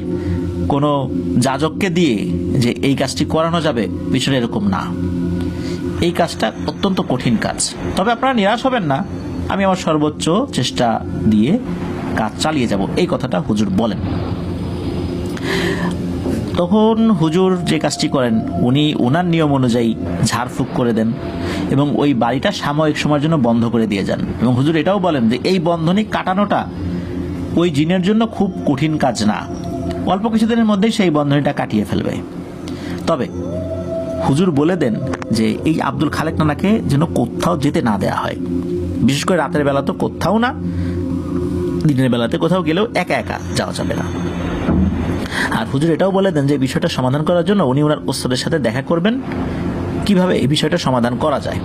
Speaker 1: কোনো যাজককে দিয়ে যে এই কাজটি করানো যাবে, বিষয়টা এরকম না। এই কাজটা অত্যন্ত কঠিন কাজ, তবে আপনারা নিরাশ হবেন না, আমি আমার সর্বোচ্চ চেষ্টা দিয়ে কাজ চালিয়ে যাব, এই কথাটা হুজুর বলেন। তখন হুজুর যে কাজটি করেন, উনি ওনার নিয়ম অনুযায়ী ঝাড়ফুঁক করে দেন এবং ওই বাড়িটা সাময়িক সময়ের জন্য বন্ধ করে দিয়ে যান। এবং হুজুর এটাও বলেন যে এই বন্ধনী কাটানোটা ওই জিনের জন্য খুব কঠিন কাজ না, অল্প কিছুদিনের মধ্যেই সেই বন্ধনীটা কাটিয়ে ফেলবে। তবে হুজুর বলে দেন যে এই আব্দুল খালেক নানাকে যেন কোথাও যেতে না দেয়া হয়, বিশেষ করে রাতের বেলা তো কোথাও না, দিনের বেলাতে কোথাও গেলেও একা একা যাওয়া যাবে না। আর হুজুর এটাও বলে দেন যে বিষয়টা সমাধান করার জন্য উনি ওনার ওস্তাদের সাথে দেখা করবেন, কিভাবে এই বিষয়টা সমাধান করা যায়।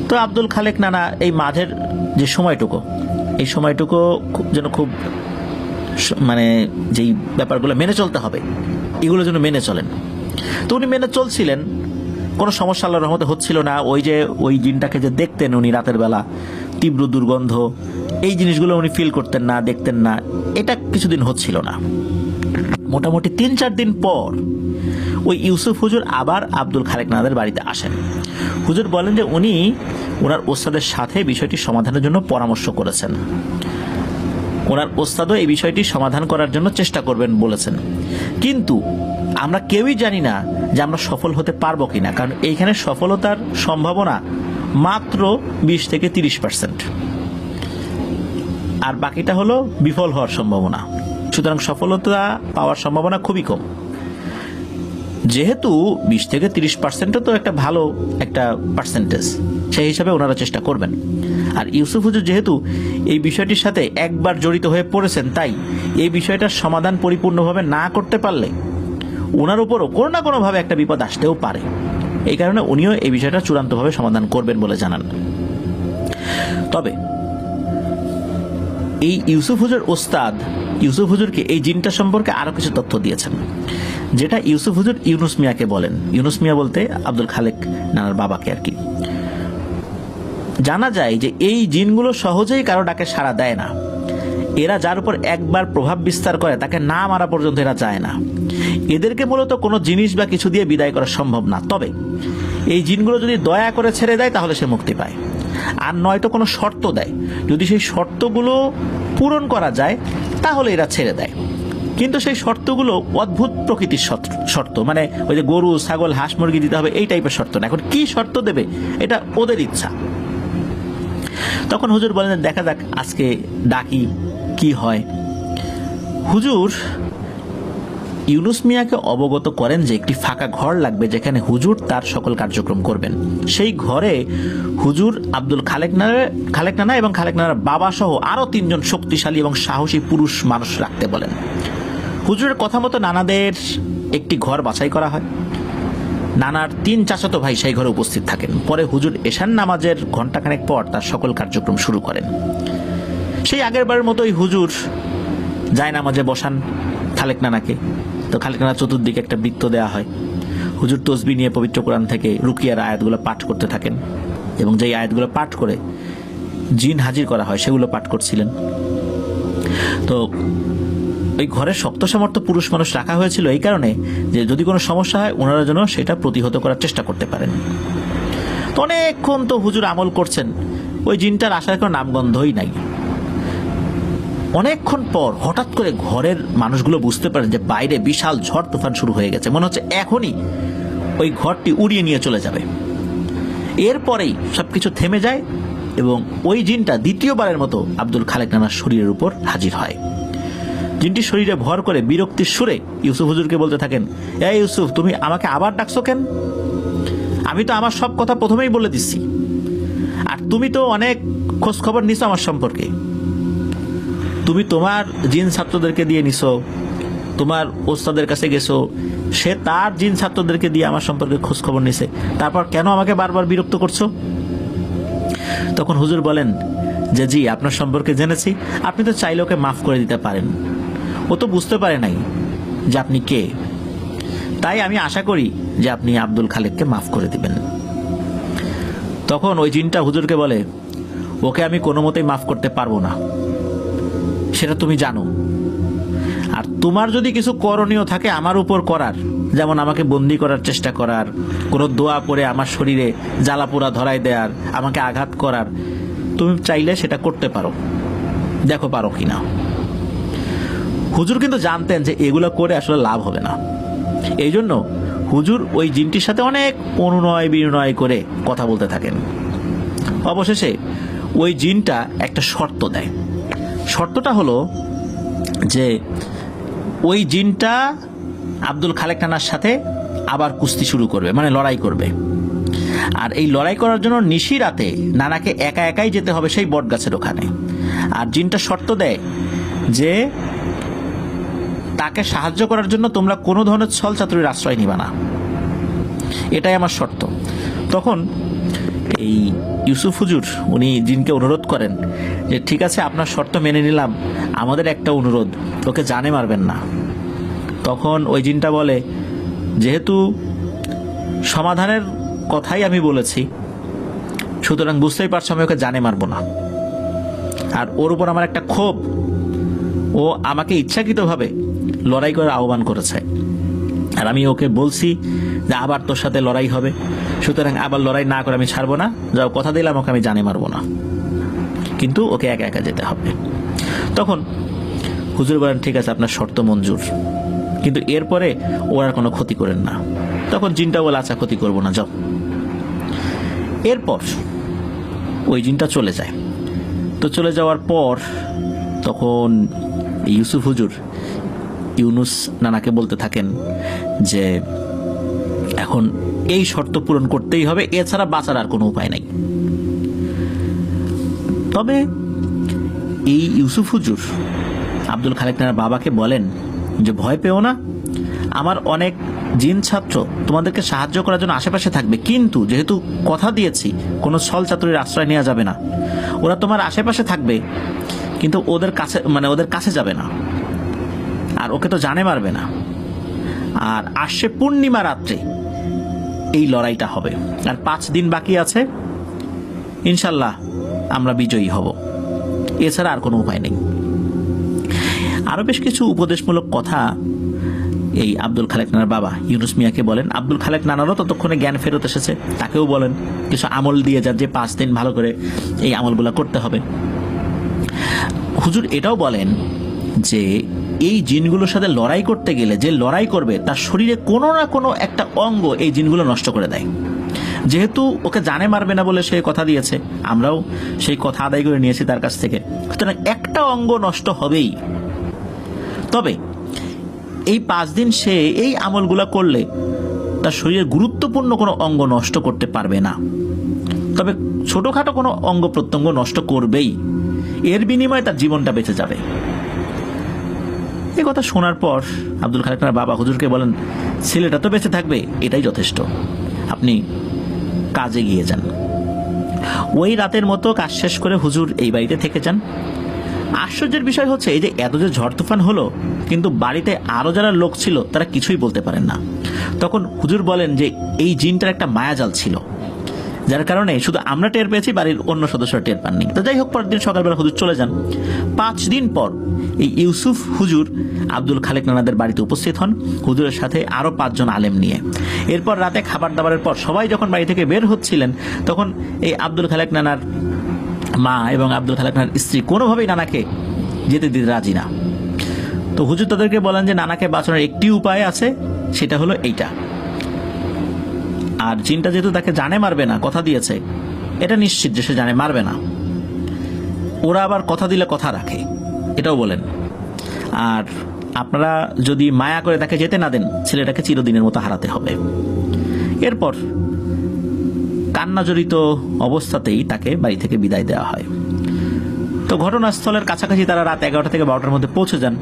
Speaker 1: তো আব্দুল খালেক নানা এই মাঝের যে সময়টুকু, এই সময়টুকু যেন খুব যেই ব্যাপারগুলো মেনে চলতে হবে, এগুলো যেন মেনে চলেন। তো উনি মেনে চলছিলেন, কোনো সমস্যা আল্লাহর রহমতে হচ্ছিল না। ওই জিনটাকে যে দেখতেন উনি রাতের বেলা, তীব্র দুর্গন্ধ, এই জিনিসগুলো উনি ফিল করতেন না, দেখতেন না, এটা কিছুদিন হচ্ছিল না। মোটামুটি 3-4 দিন পর ওই ইউসুফ হুজুর আবার আব্দুল খালেক নানাদের বাড়িতে আসেন। হুজুর বলেন যে উনি ওনার ওস্তাদের সাথে বিষয়টি সমাধানের জন্য পরামর্শ করেছেন, ওনার ওস্তাদও এই বিষয়টি সমাধান করার জন্য চেষ্টা করবেন বলেছেন, কিন্তু আমরা কেউই জানি না যে আমরা সফল হতে পারবো কিনা, কারণ এইখানে সফলতার সম্ভাবনা মাত্র 20-30%, আর বাকিটা হলো বিফল হওয়ার সম্ভাবনা। সুতরাং সফলতা পাওয়ার সম্ভাবনা খুবই কম। যেহেতু 20-30% তো একটা ভালো একটা পার্সেন্টেজ, সেই হিসাবে ওনারা চেষ্টা করবেন। আর ইউসুফ হুজুর যেহেতু এই বিষয়টির সাথে একবার জড়িত হয়ে পড়েছেন, তাই এই বিষয়টার সমাধান পরিপূর্ণভাবে না করতে পারলে ওনার উপরও কোনো না কোনোভাবে একটা বিপদ আসতেও পারে। এই কারণে উনিও এই বিষয়টা চূড়ান্তভাবে সমাধান করবেন বলে জানান। তবে এই ইউসুফ হুজুর ওস্তাদ ইউসুফ হুজুরকে এই জিনটা সম্পর্কে আরো কিছু তথ্য দিয়েছেন, যেটা ইউসুফ হুজুর ইউনুস মিয়াকে বলেন। ইউনুস মিয়া বলতে আব্দুল খালেক নানার বাবাকে আর কি। জানা যায় যে এই জিনগুলো সহজেই কারো ডাকে সাড়া দেয় না। এরা যার উপর একবার প্রভাব বিস্তার করে তাকে না মারা পর্যন্ত এরা যায় না। এদেরকে মূলত কোনো জিনিস বা কিছু দিয়ে বিদায় করা সম্ভব না। তবে এই জিনগুলো যদি দয়া করে ছেড়ে দেয় তাহলে সে মুক্তি পায়, আর নয়তো কোনো শর্ত দেয়। যদি সেই শর্তগুলো পূরণ করা যায় তাহলে এরা ছেড়ে দেয়। কিন্তু সেই শর্তগুলো অদ্ভুত প্রকৃতির শর্ত, মানে ওই যে গরু ছাগল হাঁস মুরগি দিতে হবে এই টাইপের শর্ত না। এখন কি শর্ত দেবে এটা ওদের ইচ্ছা। তখন হুজুর বলেন, দেখা যাক আজকে ডাকি কি হয়। হুজুর ইউনুস মিয়াকে অবগত করেন যে একটি ফাঁকা ঘর লাগবে যেখানে হুজুর তার সকল কার্যক্রম করবেন। সেই ঘরে হুজুর আব্দুল খালেক নানা এবং খালেক নানার বাবা সহ আরো 3 জন শক্তিশালী এবং সাহসী পুরুষ মানুষ রাখতে বলেন। হুজুরের কথা মতো নানাদের একটি ঘর বাছাই করা হয়। নানার 3 চাচাতো ভাই সেই ঘরে উপস্থিত থাকেন। পরে হুজুর এশার নামাজের ঘণ্টাখানেক পর তার সকল কার্যক্রম শুরু করেন। সেই আগের বারের মতোই হুজুর যায় নামাজে বসান খালেক নানাকে। তো খালেক নানা চতুর্দিকে একটা বৃত্ত দেওয়া হয়। হুজুর তসবি নিয়ে পবিত্র কোরআন থেকে রুকিয়ার আয়াতগুলো পাঠ করতে থাকেন, এবং যেই আয়াতগুলো পাঠ করে জিন হাজির করা হয় সেগুলো পাঠ করছিলেন। তো ওই ঘরে শক্ত সামর্থ্য পুরুষ মানুষ রাখা হয়েছিল এই কারণে যে যদি কোনো সমস্যা হয় ওনারা যেন সেটা প্রতিহত করার চেষ্টা করতে পারেন। তো অনেকক্ষণ তো হুজুর আমল করছেন, ওই জিনটার আসার কোনো নামগন্ধই নাই। অনেকক্ষণ পর হঠাৎ করে ঘরের মানুষগুলো বুঝতে পারেন যে বাইরে বিশাল ঝড় তুফান শুরু হয়ে গেছে, মনে হচ্ছে এখনই ওই ঘরটি উড়িয়ে নিয়ে চলে যাবে। এরপরেই সবকিছু থেমে যায় এবং ওই জিনটা দ্বিতীয়বারের মতো আব্দুল খালেক নানার শরীরের উপর হাজির হয়। জিনটি শরীরে ভর করে বিরক্তির সুরে ইউসুফ হুজুরকে বলতে থাকেন, এই ইউসুফ, তুমি আমাকে আবার ডাকছো কেন? আমি তো আমার সব কথা প্রথমেই বলে দিচ্ছি, আর তুমি তো অনেক খোঁজ খবর নিছো আমার সম্পর্কে। তুমি তোমার জিন ছাত্রদেরকে দিয়ে নিছো, তোমার ওস্তাদের কাছে গেছো, সে তার জিন ছাত্রদেরকে দিয়ে আমার সম্পর্কে খোঁজ খবর নিছে, তারপর কেন আমাকে বারবার বিরক্ত করছো? তখন হুজুর বলেন যে জি, আপনার সম্পর্কে জেনেছি, আপনি তো চাইলে ওকে মাফ করে দিতে পারেন। ও তো বুঝতে পারে নাই যে আপনি কে, তাই আমি আশা করি যে আপনি আব্দুল খালেককে মাফ করে দিবেন। তখন ওই জিনটা হুজুরকে বলে, ওকে আমি কোনো মতেই মাফ করতে পারবো না, সেটা তুমি জানো। আর তোমার যদি কিছু করণীয় থাকে আমার উপর করার, যেমন আমাকে বন্দি করার চেষ্টা করার, কোনো দোয়া পড়ে আমার শরীরে জ্বালাপোড়া ধরাই দেওয়ার, আমাকে আঘাত করার, তুমি চাইলে সেটা করতে পারো, দেখো পারো কিনা। হুজুর কিন্তু জানতেন যে এগুলো করে আসলে লাভ হবে না। এই জন্য হুজুর ওই জিনটির সাথে অনেক অনুনয় বিনয় করে কথা বলতে থাকেন। অবশেষে ওই জিনটা একটা শর্ত দেয়। শর্তটা হলো যে ওই জিনটা আব্দুল খালেক নানার সাথে আবার কুস্তি শুরু করবে, মানে লড়াই করবে। আর এই লড়াই করার জন্য নিশি রাতে নানাকে একা একাই যেতে হবে সেই বট গাছের ওখানে। আর জিনটা শর্ত দেয় যে তাকে সাহায্য করার জন্য তোমরা কোনো ধরনের ছল চাতুরির আশ্রয় নিবা না, এটাই আমার শর্ত। তখন এই ইউসুফ হুজুর উনি জিনকে অনুরোধ করেন যে ঠিক আছে, আপনার শর্ত মেনে নিলাম, আমাদের একটা অনুরোধ, ওকে জানে মারবেন না। তখন ওই জিনটা বলে, যেহেতু সমাধানের কথাই আমি বলেছি, সুতরাং বুঝতেই পারছো আমি ওকে জানে মারবো না। আর ওর উপর আমার একটা ক্ষোভ, ও আমাকে ইচ্ছাকৃতভাবে লড়াই করার আহ্বান করেছে, আর আমি ওকে বলছি যে আবার তোর সাথে লড়াই হবে, সুতরাং আবার লড়াই না করে আমি ছাড়বো না। যাও, কথা দিলাম ওকে আমি জানে মারবো না, কিন্তু ওকে একা একা যেতে হবে। তখন হুজুর বলেন, ঠিক আছে, আপনার শর্ত মঞ্জুর, কিন্তু এরপরে ওর আর কোনো ক্ষতি করেন না। তখন জিনটা বলে, আচ্ছা, ক্ষতি করবো না, যাও। এরপর ওই জিনটা চলে যায়। তো চলে যাওয়ার পর তখন ইউসুফ হুজুর ইউনুস নানাকে বলতে থাকেন যে এখন এই শর্ত পূরণ করতেই হবে, এছাড়া বাঁচার আর কোনো উপায় নাই। তবে এই ইউসুফ হুজুর আব্দুল খালেক নানার বাবাকে বলেন যে ভয় পেও না, আমার অনেক জিন ছাত্র তোমাদেরকে সাহায্য করার জন্য আশেপাশে থাকবে, কিন্তু যেহেতু কথা দিয়েছি কোনো ছল চাতুরির আশ্রয় নেওয়া যাবে না, ওরা তোমার আশেপাশে থাকবে কিন্তু ওদের কাছে যাবে না, আর ওকে তো জানে মারবে না। আর আসছে পূর্ণিমা রাত্রে এই লড়াইটা হবে, আর 5 দিন বাকি আছে, ইনশাল্লাহ আমরা বিজয়ী হব, এছাড়া আর কোনো উপায় নেই। আরো বেশ কিছু উপদেশমূলক কথা এই আব্দুল খালেক নানার বাবা ইউনুস মিয়াকে বলেন। আব্দুল খালেক নানারও ততক্ষণে জ্ঞান ফেরত এসেছে, তাকেও বলেন কিছু আমল দিয়ে যান, যে 5 দিন ভালো করে এই আমলগুলো করতে হবে। হুজুর এটাও বলেন যে এই জিনগুলোর সাথে লড়াই করতে গেলে যে লড়াই করবে তার শরীরে কোনো না কোনো একটা অঙ্গ এই জিনগুলো নষ্ট করে দেয়। যেহেতু ওকে জানে মারবে না বলে সে কথা দিয়েছে, আমরাও সেই কথা আদায় করে নিয়েছি তার কাছ থেকে, সুতরাং একটা অঙ্গ নষ্ট হবেই। তবে এই 5 দিন সে এই আমলগুলা করলে তার শরীরের গুরুত্বপূর্ণ কোনো অঙ্গ নষ্ট করতে পারবে না, তবে ছোটখাটো কোনো অঙ্গ প্রত্যঙ্গ নষ্ট করবেই, এর বিনিময়ে তার জীবনটা বেঁচে যাবে। এই কথা শোনার পর আব্দুল খালেক নানার বাবা হুজুরকে বলেন, ছেলেটা তো বেঁচে থাকবে, এটাই যথেষ্ট, আপনি কাজে গিয়ে যান। ওই রাতের মতো কাজ শেষ করে হুজুর এই বাড়িতে থেকে যান। আশ্চর্যের বিষয় হচ্ছে এই যে এত যে ঝড় তুফান হলো, কিন্তু বাড়িতে আরো যারা লোক ছিল তারা কিছুই বলতে পারেন না। তখন হুজুর বলেন যে এই জিনটার একটা মায়াজাল ছিল, যার কারণে শুধু আমরা টের পেয়েছি, বাড়ির অন্য সদস্যরা টের পাননি। তো যাই হোক, পরের দিন সকালবেলা হুজুর চলে যান। 5 দিন পর এই ইউসুফ হুজুর আব্দুল খালেক নানাদের বাড়িতে উপস্থিত হন, হুজুরের সাথে আরো 5 জন আলেম নিয়ে। এরপর রাতে খাবার দাবারের পর সবাই যখন বাড়ি থেকে বের হচ্ছিলেন, তখন এই আব্দুল খালেক নানার মা এবং আব্দুল খালেক নানার স্ত্রী কোনোভাবেই নানাকে যেতে দিতে রাজি না। তো হুজুর তাদেরকে বলেন যে নানাকে বাঁচানোর একটি উপায় আছে, সেটা হলো এইটা। আর জিনটা যেহেতু তাকে জানে মারবে না, কথা দিয়েছে, এটা নিশ্চিত যে সে জানে মারবে না। ওরা আবার কথা দিলে কথা রাখে, এটাও বলেন। আর আপনারা যদি মায়া করে তাকে যেতে না দেন, ছেলেটাকে চিরদিনের মতো হারাতে হবে। এরপর কান্নাজড়িত অবস্থাতেই তাকে বাড়ি থেকে বিদায় দেওয়া হয়। তো ঘটনাস্থলের কাছাকাছি তারা রাত 11টা থেকে 12টার মধ্যে পৌঁছে যান।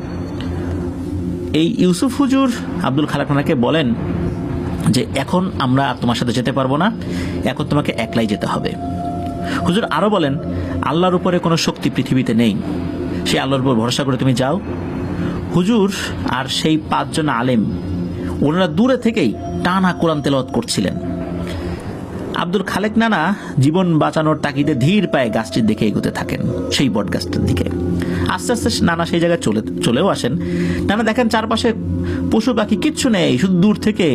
Speaker 1: এই ইউসুফ হুজুর আব্দুল খালেক নানাকে বলেন যে এখন আমরা তোমার সাথে যেতে পারবো না, এখন তোমাকে একলাই যেতে হবে। হুজুর আরো বলেন, আল্লাহর উপরে কোনো শক্তি পৃথিবীতে নেই, সেই আল্লাহর উপর ভরসা করে তুমি যাও। হুজুর আর সেই 5 জন আলেম ওনারা দূরে থেকেই টানা কোরআন তেলাওয়াত করছিলেন। আব্দুল খালেক নানা জীবন বাঁচানোর তাগিদে ধীর পায়ে গাছটির দিকে এগোতে থাকেন, সেই বট গাছটির দিকে। আস্তে আস্তে নানা সেই জায়গায় চলেও আসেন। নানা দেখেন চারপাশে পশু পাখি কিচ্ছু নেই, শুধু দূর থেকে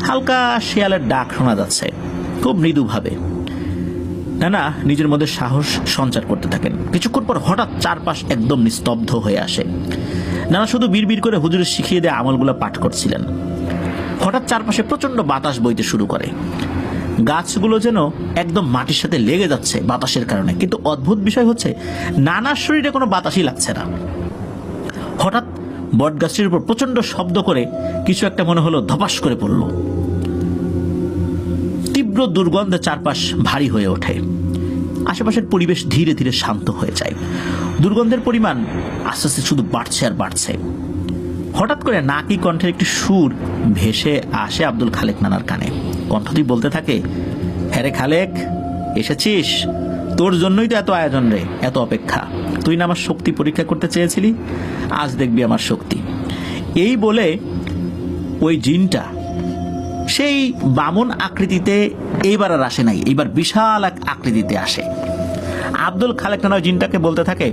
Speaker 1: হালকা শেয়ালের ডাক শোনা যাচ্ছে, খুব মৃদুভাবে। নানা নিজের মধ্যে সাহস সঞ্চার করতে থাকেন। কিছুক্ষণ পর হঠাৎ চারপাশ একদম নিস্তব্ধ হয়ে আসে। নানা শুধু বিড়বিড় করে হুজুরের শিখিয়ে দেয়া আমলগুলো পাঠ করছিলেন। হঠাৎ চারপাশে প্রচন্ড বাতাস বইতে শুরু করে, গাছগুলো যেন একদম মাটির সাথে লেগে যাচ্ছে বাতাসের কারণে। কিন্তু অদ্ভুত বিষয় হচ্ছে নানার শরীরে কোনো বাতাসই লাগছে না। হঠাৎ বট গাছটির উপর প্রচন্ড শব্দ করে কিছু একটা মনে হলো ধপাস করে পড়ল। তীব্র দুর্গন্ধে চারপাশ ভারী হয়ে ওঠে। আশেপাশের পরিবেশ ধীরে ধীরে শান্ত হয়ে যায়। দুর্গন্ধের পরিমাণ আস্তে আস্তে শুধু বাড়ছে আর বাড়ছে। হঠাৎ করে নাকি কণ্ঠের একটি সুর ভেসে আসে আব্দুল খালেক নানার কানে। কণ্ঠটি বলতে থাকে, হ্যাঁ রে খালেক, এসেছিস? তোর জন্যই তো এত আয়োজন রে, এত অপেক্ষা। তুই না আমার শক্তি পরীক্ষা করতে চেয়েছিলি, আজ দেখবি আমার শক্তি। এই বলে ওই জিনটা সেই বামন আকৃতিতে এইবার আর আসে নাই, এইবার বিশাল এক আকৃতিতে আসে। আব্দুল খালেক নানা ওই জিনটাকে বলতে থাকে,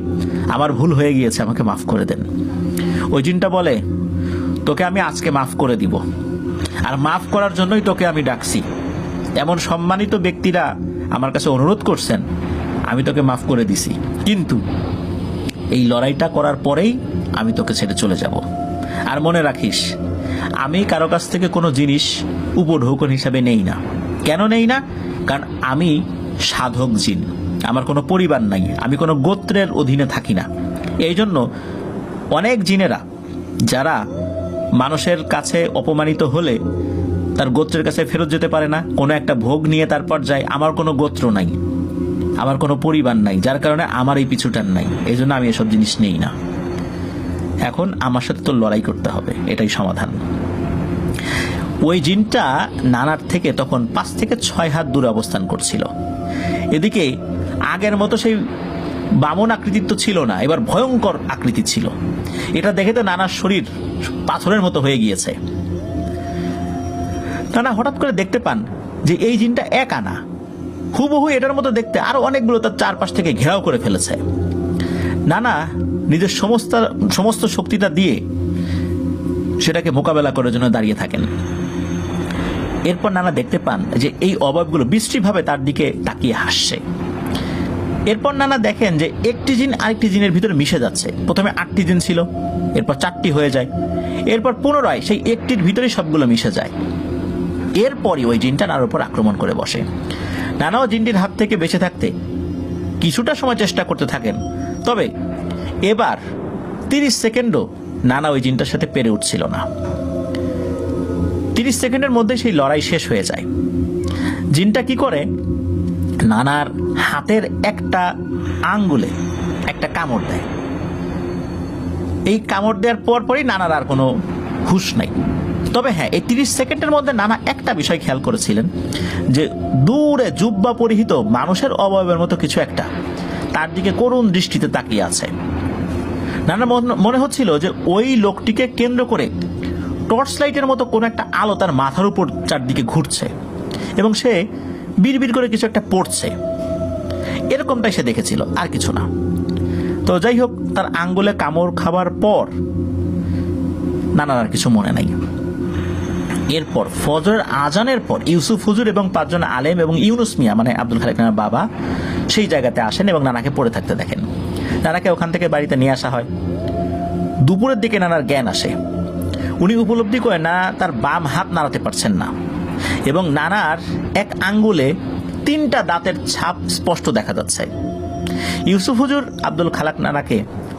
Speaker 1: আমার ভুল হয়ে গিয়েছে, আমাকে মাফ করে দেন। ওই জিনটা বলে, তোকে আমি আজকে মাফ করে দিব, আর মাফ করার জন্যই তোকে আমি ডাকছি। এমন সম্মানিত ব্যক্তিরা আমার কাছে অনুরোধ করছেন, আমি তোকে মাফ করে দিছি, কিন্তু এই লড়াইটা করার পরেই আমি তোকে ছেড়ে চলে যাব। আর মনে রাখিস, আমি কারো কাছ থেকে কোনো জিনিস উপঢৌকন হিসাবে নেই না। কেন নেই না? কারণ আমি সাধক জিন, আমার কোনো পরিবার নাই, আমি কোনো গোত্রের অধীনে থাকি না। এই জন্য অনেক জিনেরা যারা মানুষের কাছে অপমানিত হলে তার গোত্রের কাছে ফেরত যেতে পারে না, কোনো একটা ভোগ নিয়ে তারপর যায়, আমার কোনো গোত্র নাই, আমার কোনো পরিবার নাই, যার কারণে আমার এই পিছুটান নাই, এই জন্য আমি এসব জিনিস নেই না। এখন আমার সাথে তো লড়াই করতে হবে, এটাই সমাধান। ওই জিনটা নানার থেকে তখন 5 থেকে 6 হাত দূরে অবস্থান করছিল। এদিকে আগের মতো সেই বামন আকৃতির তো ছিল না, এবার ভয়ঙ্কর আকৃতি ছিল। এটা দেখে তো নানার শরীর পাথরের মতো হয়ে গিয়েছে। নানা হঠাৎ করে দেখতে পান যে এই জিনটা এক আনা, হুবহু এটার মতো দেখতে আরো অনেকগুলো তার চারপাশ থেকে ঘেরাও করে ফেলেছে। নানা নিজের সমস্ত শক্তিটা দিয়ে সেটাকে মোকাবেলা করার জন্য দাঁড়িয়ে থাকেন। এরপর নানা দেখতে পান যে এই অবয়বগুলো বিশ্রীভাবে তার দিকে তাকিয়ে হাসছে। এরপর নানা দেখেন যে একটি জিন আরেকটি জিনের ভিতরে মিশে যাচ্ছে। প্রথমে 8টি জিন ছিল, এরপর 4টি হয়ে যায়, এরপর পুনরায় সেই একটির ভিতরে সবগুলো মিশে যায়। এরপরই ওই জিনটা নানার উপর আক্রমণ করে বসে। নানাও জিনটির হাত থেকে বেঁচে থাকতে কিছুটা সময় চেষ্টা করতে থাকেন, তবে এবার 30 সেকেন্ডও নানা ওই জিনটার সাথে পেরে উঠছিল না। 30 সেকেন্ডের মধ্যে সেই লড়াই শেষ হয়ে যায়। জিনটা কি করে, নানার হাতের একটা আঙ্গুলে একটা কামড় দেয়। এই কামড় দেওয়ার পরই নানার আর কোনো হুঁশ নাই। তবে হ্যাঁ, এই 30 সেকেন্ডের মধ্যে নানা একটা বিষয় খেয়াল করেছিলেন যে দূরে জুব্বা পরিহিত মানুষের অবয়বের মতো কিছু একটা তার দিকে করুণ দৃষ্টিতে তাকিয়ে আছে। নানা মনে হচ্ছিল যে ওই লোকটিকে কেন্দ্র করে টর্চ লাইটের মতো কোনো একটা আলো তার মাথার উপর চারদিকে ঘুরছে এবং সে বিড়বিড় করে কিছু একটা পড়ছে, এরকমটাই সে দেখেছিল, আর কিছু না। তো যাই হোক, তার আঙ্গুলে কামড় খাবার পর নানার আর কিছু মনে নাই। এরপর ফজরের আজানের পর ইউসুফ হুজুর এবং 5 জন আলেম এবং ইউনুস মিয়া মানে আব্দুল খালেক নানার বাবা সেই জায়গাতে আসেন এবং নানাকে পড়ে থাকতে দেখেন। নানাকে ওখান থেকে বাড়িতে নিয়ে আসা হয়। দুপুরের দিকে নানার জ্ঞান আসে। উনি উপলব্ধি করেন না তার বাম হাত নাড়াতে পারছেন না এবং নানার এক আঙ্গুলে 3টা দাঁতের ছাপ স্পষ্ট দেখা যাচ্ছে। ইউসুফ হুজুর আব্দুল খালেক নানাকে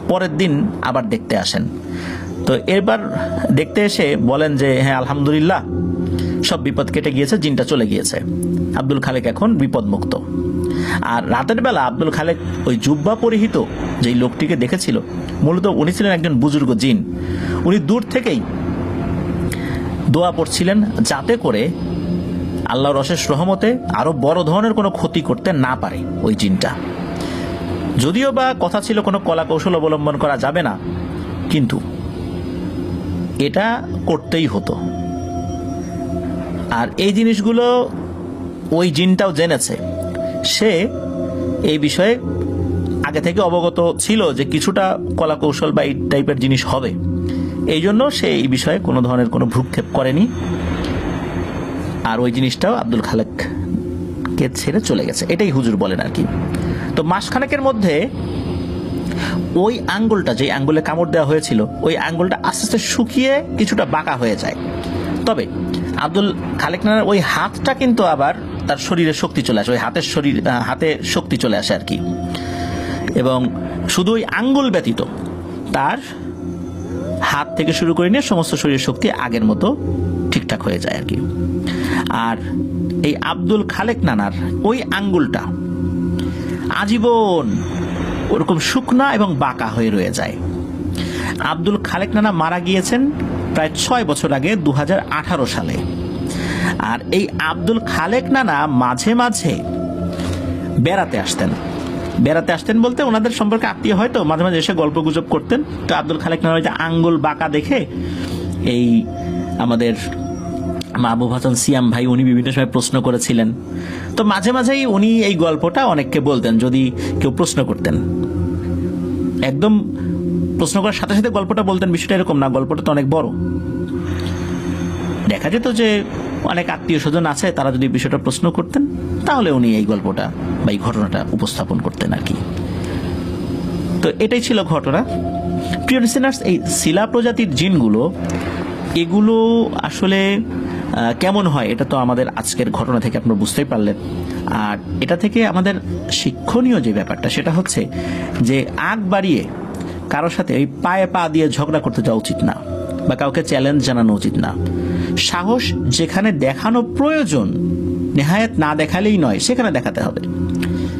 Speaker 1: পরের দিন আবার দেখতে আসেন। তো এবার দেখতে এসে বলেন যে হ্যাঁ, আলহামদুলিল্লাহ, সব বিপদ কেটে গিয়েছে, জিনটা চলে গিয়েছে, আব্দুল খালেক এখন বিপদমুক্ত। আর রাতের বেলা আব্দুল খালেক ওই জুব্বা পরিহিত যেই লোকটিকে দেখেছিল, মূলত উনি ছিলেন একজন বুজুর্গ জিন। উনি দূর থেকেই দোয়া পড়ছিলেন যাতে করে আল্লাহর অশেষ রহমতে আরো বড় ধরনের কোনো ক্ষতি করতে না পারে ওই জিনটা। যদিও বা কথা ছিল কোনো কলা কৌশল অবলম্বন করা যাবে না, কিন্তু এটা করতেই হতো। আর এই জিনিসগুলো ওই জিনটাও জেনেছে। সে এই বিষয়ে আগে থেকে অবগত ছিল যে কিছুটা কলা কৌশল বা এই টাইপের জিনিস হবে, এই জন্য সে এই বিষয়ে কোনো ধরনের কোনো ভ্রুক্ষেপ করেনি। আর ওই জিনিসটাও আব্দুল খালেককে ছেড়ে চলে গেছে, এটাই হুজুর বলেন আর কি। তো মাসখানেকের মধ্যে ওই আঙ্গুলটা, যে আঙ্গুলে কামড় দেওয়া হয়েছিল, ওই আঙ্গুলটা আস্তে আস্তে শুকিয়ে কিছুটা বাঁকা হয়ে যায়। তবে আব্দুল খালেক নানার ওই হাতটা কিন্তু আবার তার শরীরে শক্তি চলে আসে, ওই হাতে শক্তি চলে আসে আর কি। এবং শুধু ওই আঙ্গুল ব্যতীত তার হাত থেকে শুরু করে নিয়ে সমস্ত শরীরের শক্তি আগের মতো ঠিকঠাক হয়ে যায় আর কি। আর এই আব্দুল খালেক নানার ওই আঙ্গুলটা আজীবন ওরকম শুকনা এবং বাঁকা হয়ে রয়ে যায়। আব্দুল খালেক নানা মারা গিয়েছেন প্রায় 6 বছর আগে, 2018 সালে। আর এই আব্দুল খালেক নানা মাঝে মাঝে বেড়াতে আসতেন বলতে ওনাদের সম্পর্কে আত্মীয় হয়তো মাঝে মাঝে এসে গল্প গুজব করতেন। তো আব্দুল খালেক নানা যে আঙ্গুল বাঁকা দেখে এই আমাদের মাহবুব হাসান সিয়াম ভাই উনি বিভিন্ন সময় প্রশ্ন করেছিলেন। তো মাঝে মাঝেই উনি এই গল্পটা অনেককে বলতেন যদি কেউ প্রশ্ন করতেন। একদম প্রশ্ন করার সাথে সাথে গল্পটা বলতেন বিষয়টা এরকম না, গল্পটা তো অনেক বড়। দেখা যেত যে অনেক আত্মীয় স্বজন আছে, তারা যদি বিষয়টা প্রশ্ন করতেন তাহলে উনি এই গল্পটা বা এই ঘটনাটা উপস্থাপন করতেন আর কি। তো এটাই ছিল ঘটনা। প্রিয় লিসেনার্স, এই শিলা প্রজাতির জিনগুলো এগুলো আসলে কেমন হয় এটা তো আমাদের আজকের ঘটনা থেকে আপনারা বুঝতেই পারলেন। আর এটা থেকে আমাদের শিক্ষণীয় যে ব্যাপারটা সেটা হচ্ছে যে আগ বাড়িয়ে কারোর সাথে ওই পায়ে পা দিয়ে ঝগড়া করতে যাওয়া উচিত না, বা কাউকে চ্যালেঞ্জ জানানো উচিত না। সাহস যেখানে দেখানো প্রয়োজন, নেহায়েত না দেখালেই নয়, সেখানে দেখাতে হবে।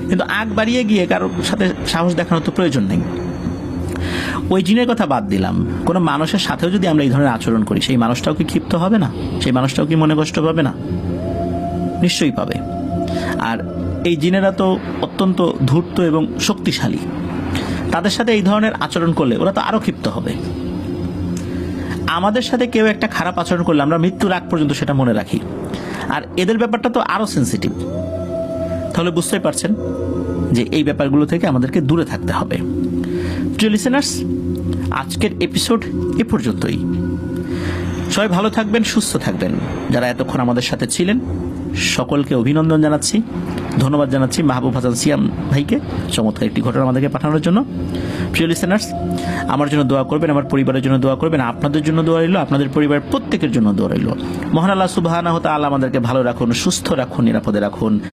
Speaker 1: কিন্তু আগ বাড়িয়ে গিয়ে কারোর সাথে সাহস দেখানোর তো প্রয়োজন নেই। ওই জিনের কথা বাদ দিলাম, কোনো মানুষের সাথেও যদি আমরা এই ধরনের আচরণ করি, সেই মানুষটাও কি ক্ষিপ্ত হবে না? সেই মানুষটাও কি মনে কষ্ট পাবে না? নিশ্চয়ই পাবে। আর এই জিনেরা তো অত্যন্ত ধূর্ত এবং শক্তিশালী, তাদের সাথে এই ধরনের আচরণ করলে ওরা তো আরো ক্ষিপ্ত হবে। আমাদের সাথে কেউ একটা খারাপ আচরণ করলে আমরা মৃত্যুর আগ পর্যন্ত সেটা মনে রাখি, আর এদের ব্যাপারটা তো আরো সেন্সিটিভ। তাহলে বুঝতেই পারছেন যে এই ব্যাপারগুলো থেকে আমাদেরকে দূরে থাকতে হবে। প্রিয় লিসেনার্স, আজকের এপিসোড এ পর্যন্তই। সবাই ভালো থাকবেন, সুস্থ থাকবেন। যারা এতক্ষণ আমাদের সাথে ছিলেন সকলকে অভিনন্দন জানাচ্ছি, ধন্যবাদ জানাচ্ছি মাহবুব হাসান সিয়াম ভাইকে চমৎকার একটি ঘটনা আমাদেরকে পাঠানোর জন্য। প্রিয় লিসেনার্স, আমার জন্য দোয়া করবেন, আমার পরিবারের জন্য দোয়া করবেন, আপনাদের জন্য দোয়া রইল, আপনাদের পরিবারের প্রত্যেকের জন্য দোয়া রইল। মহান আল্লাহ সুবহানাহু ওয়া তাআলা আমাদেরকে ভালো রাখুন, সুস্থ রাখুন, নিরাপদে রাখুন।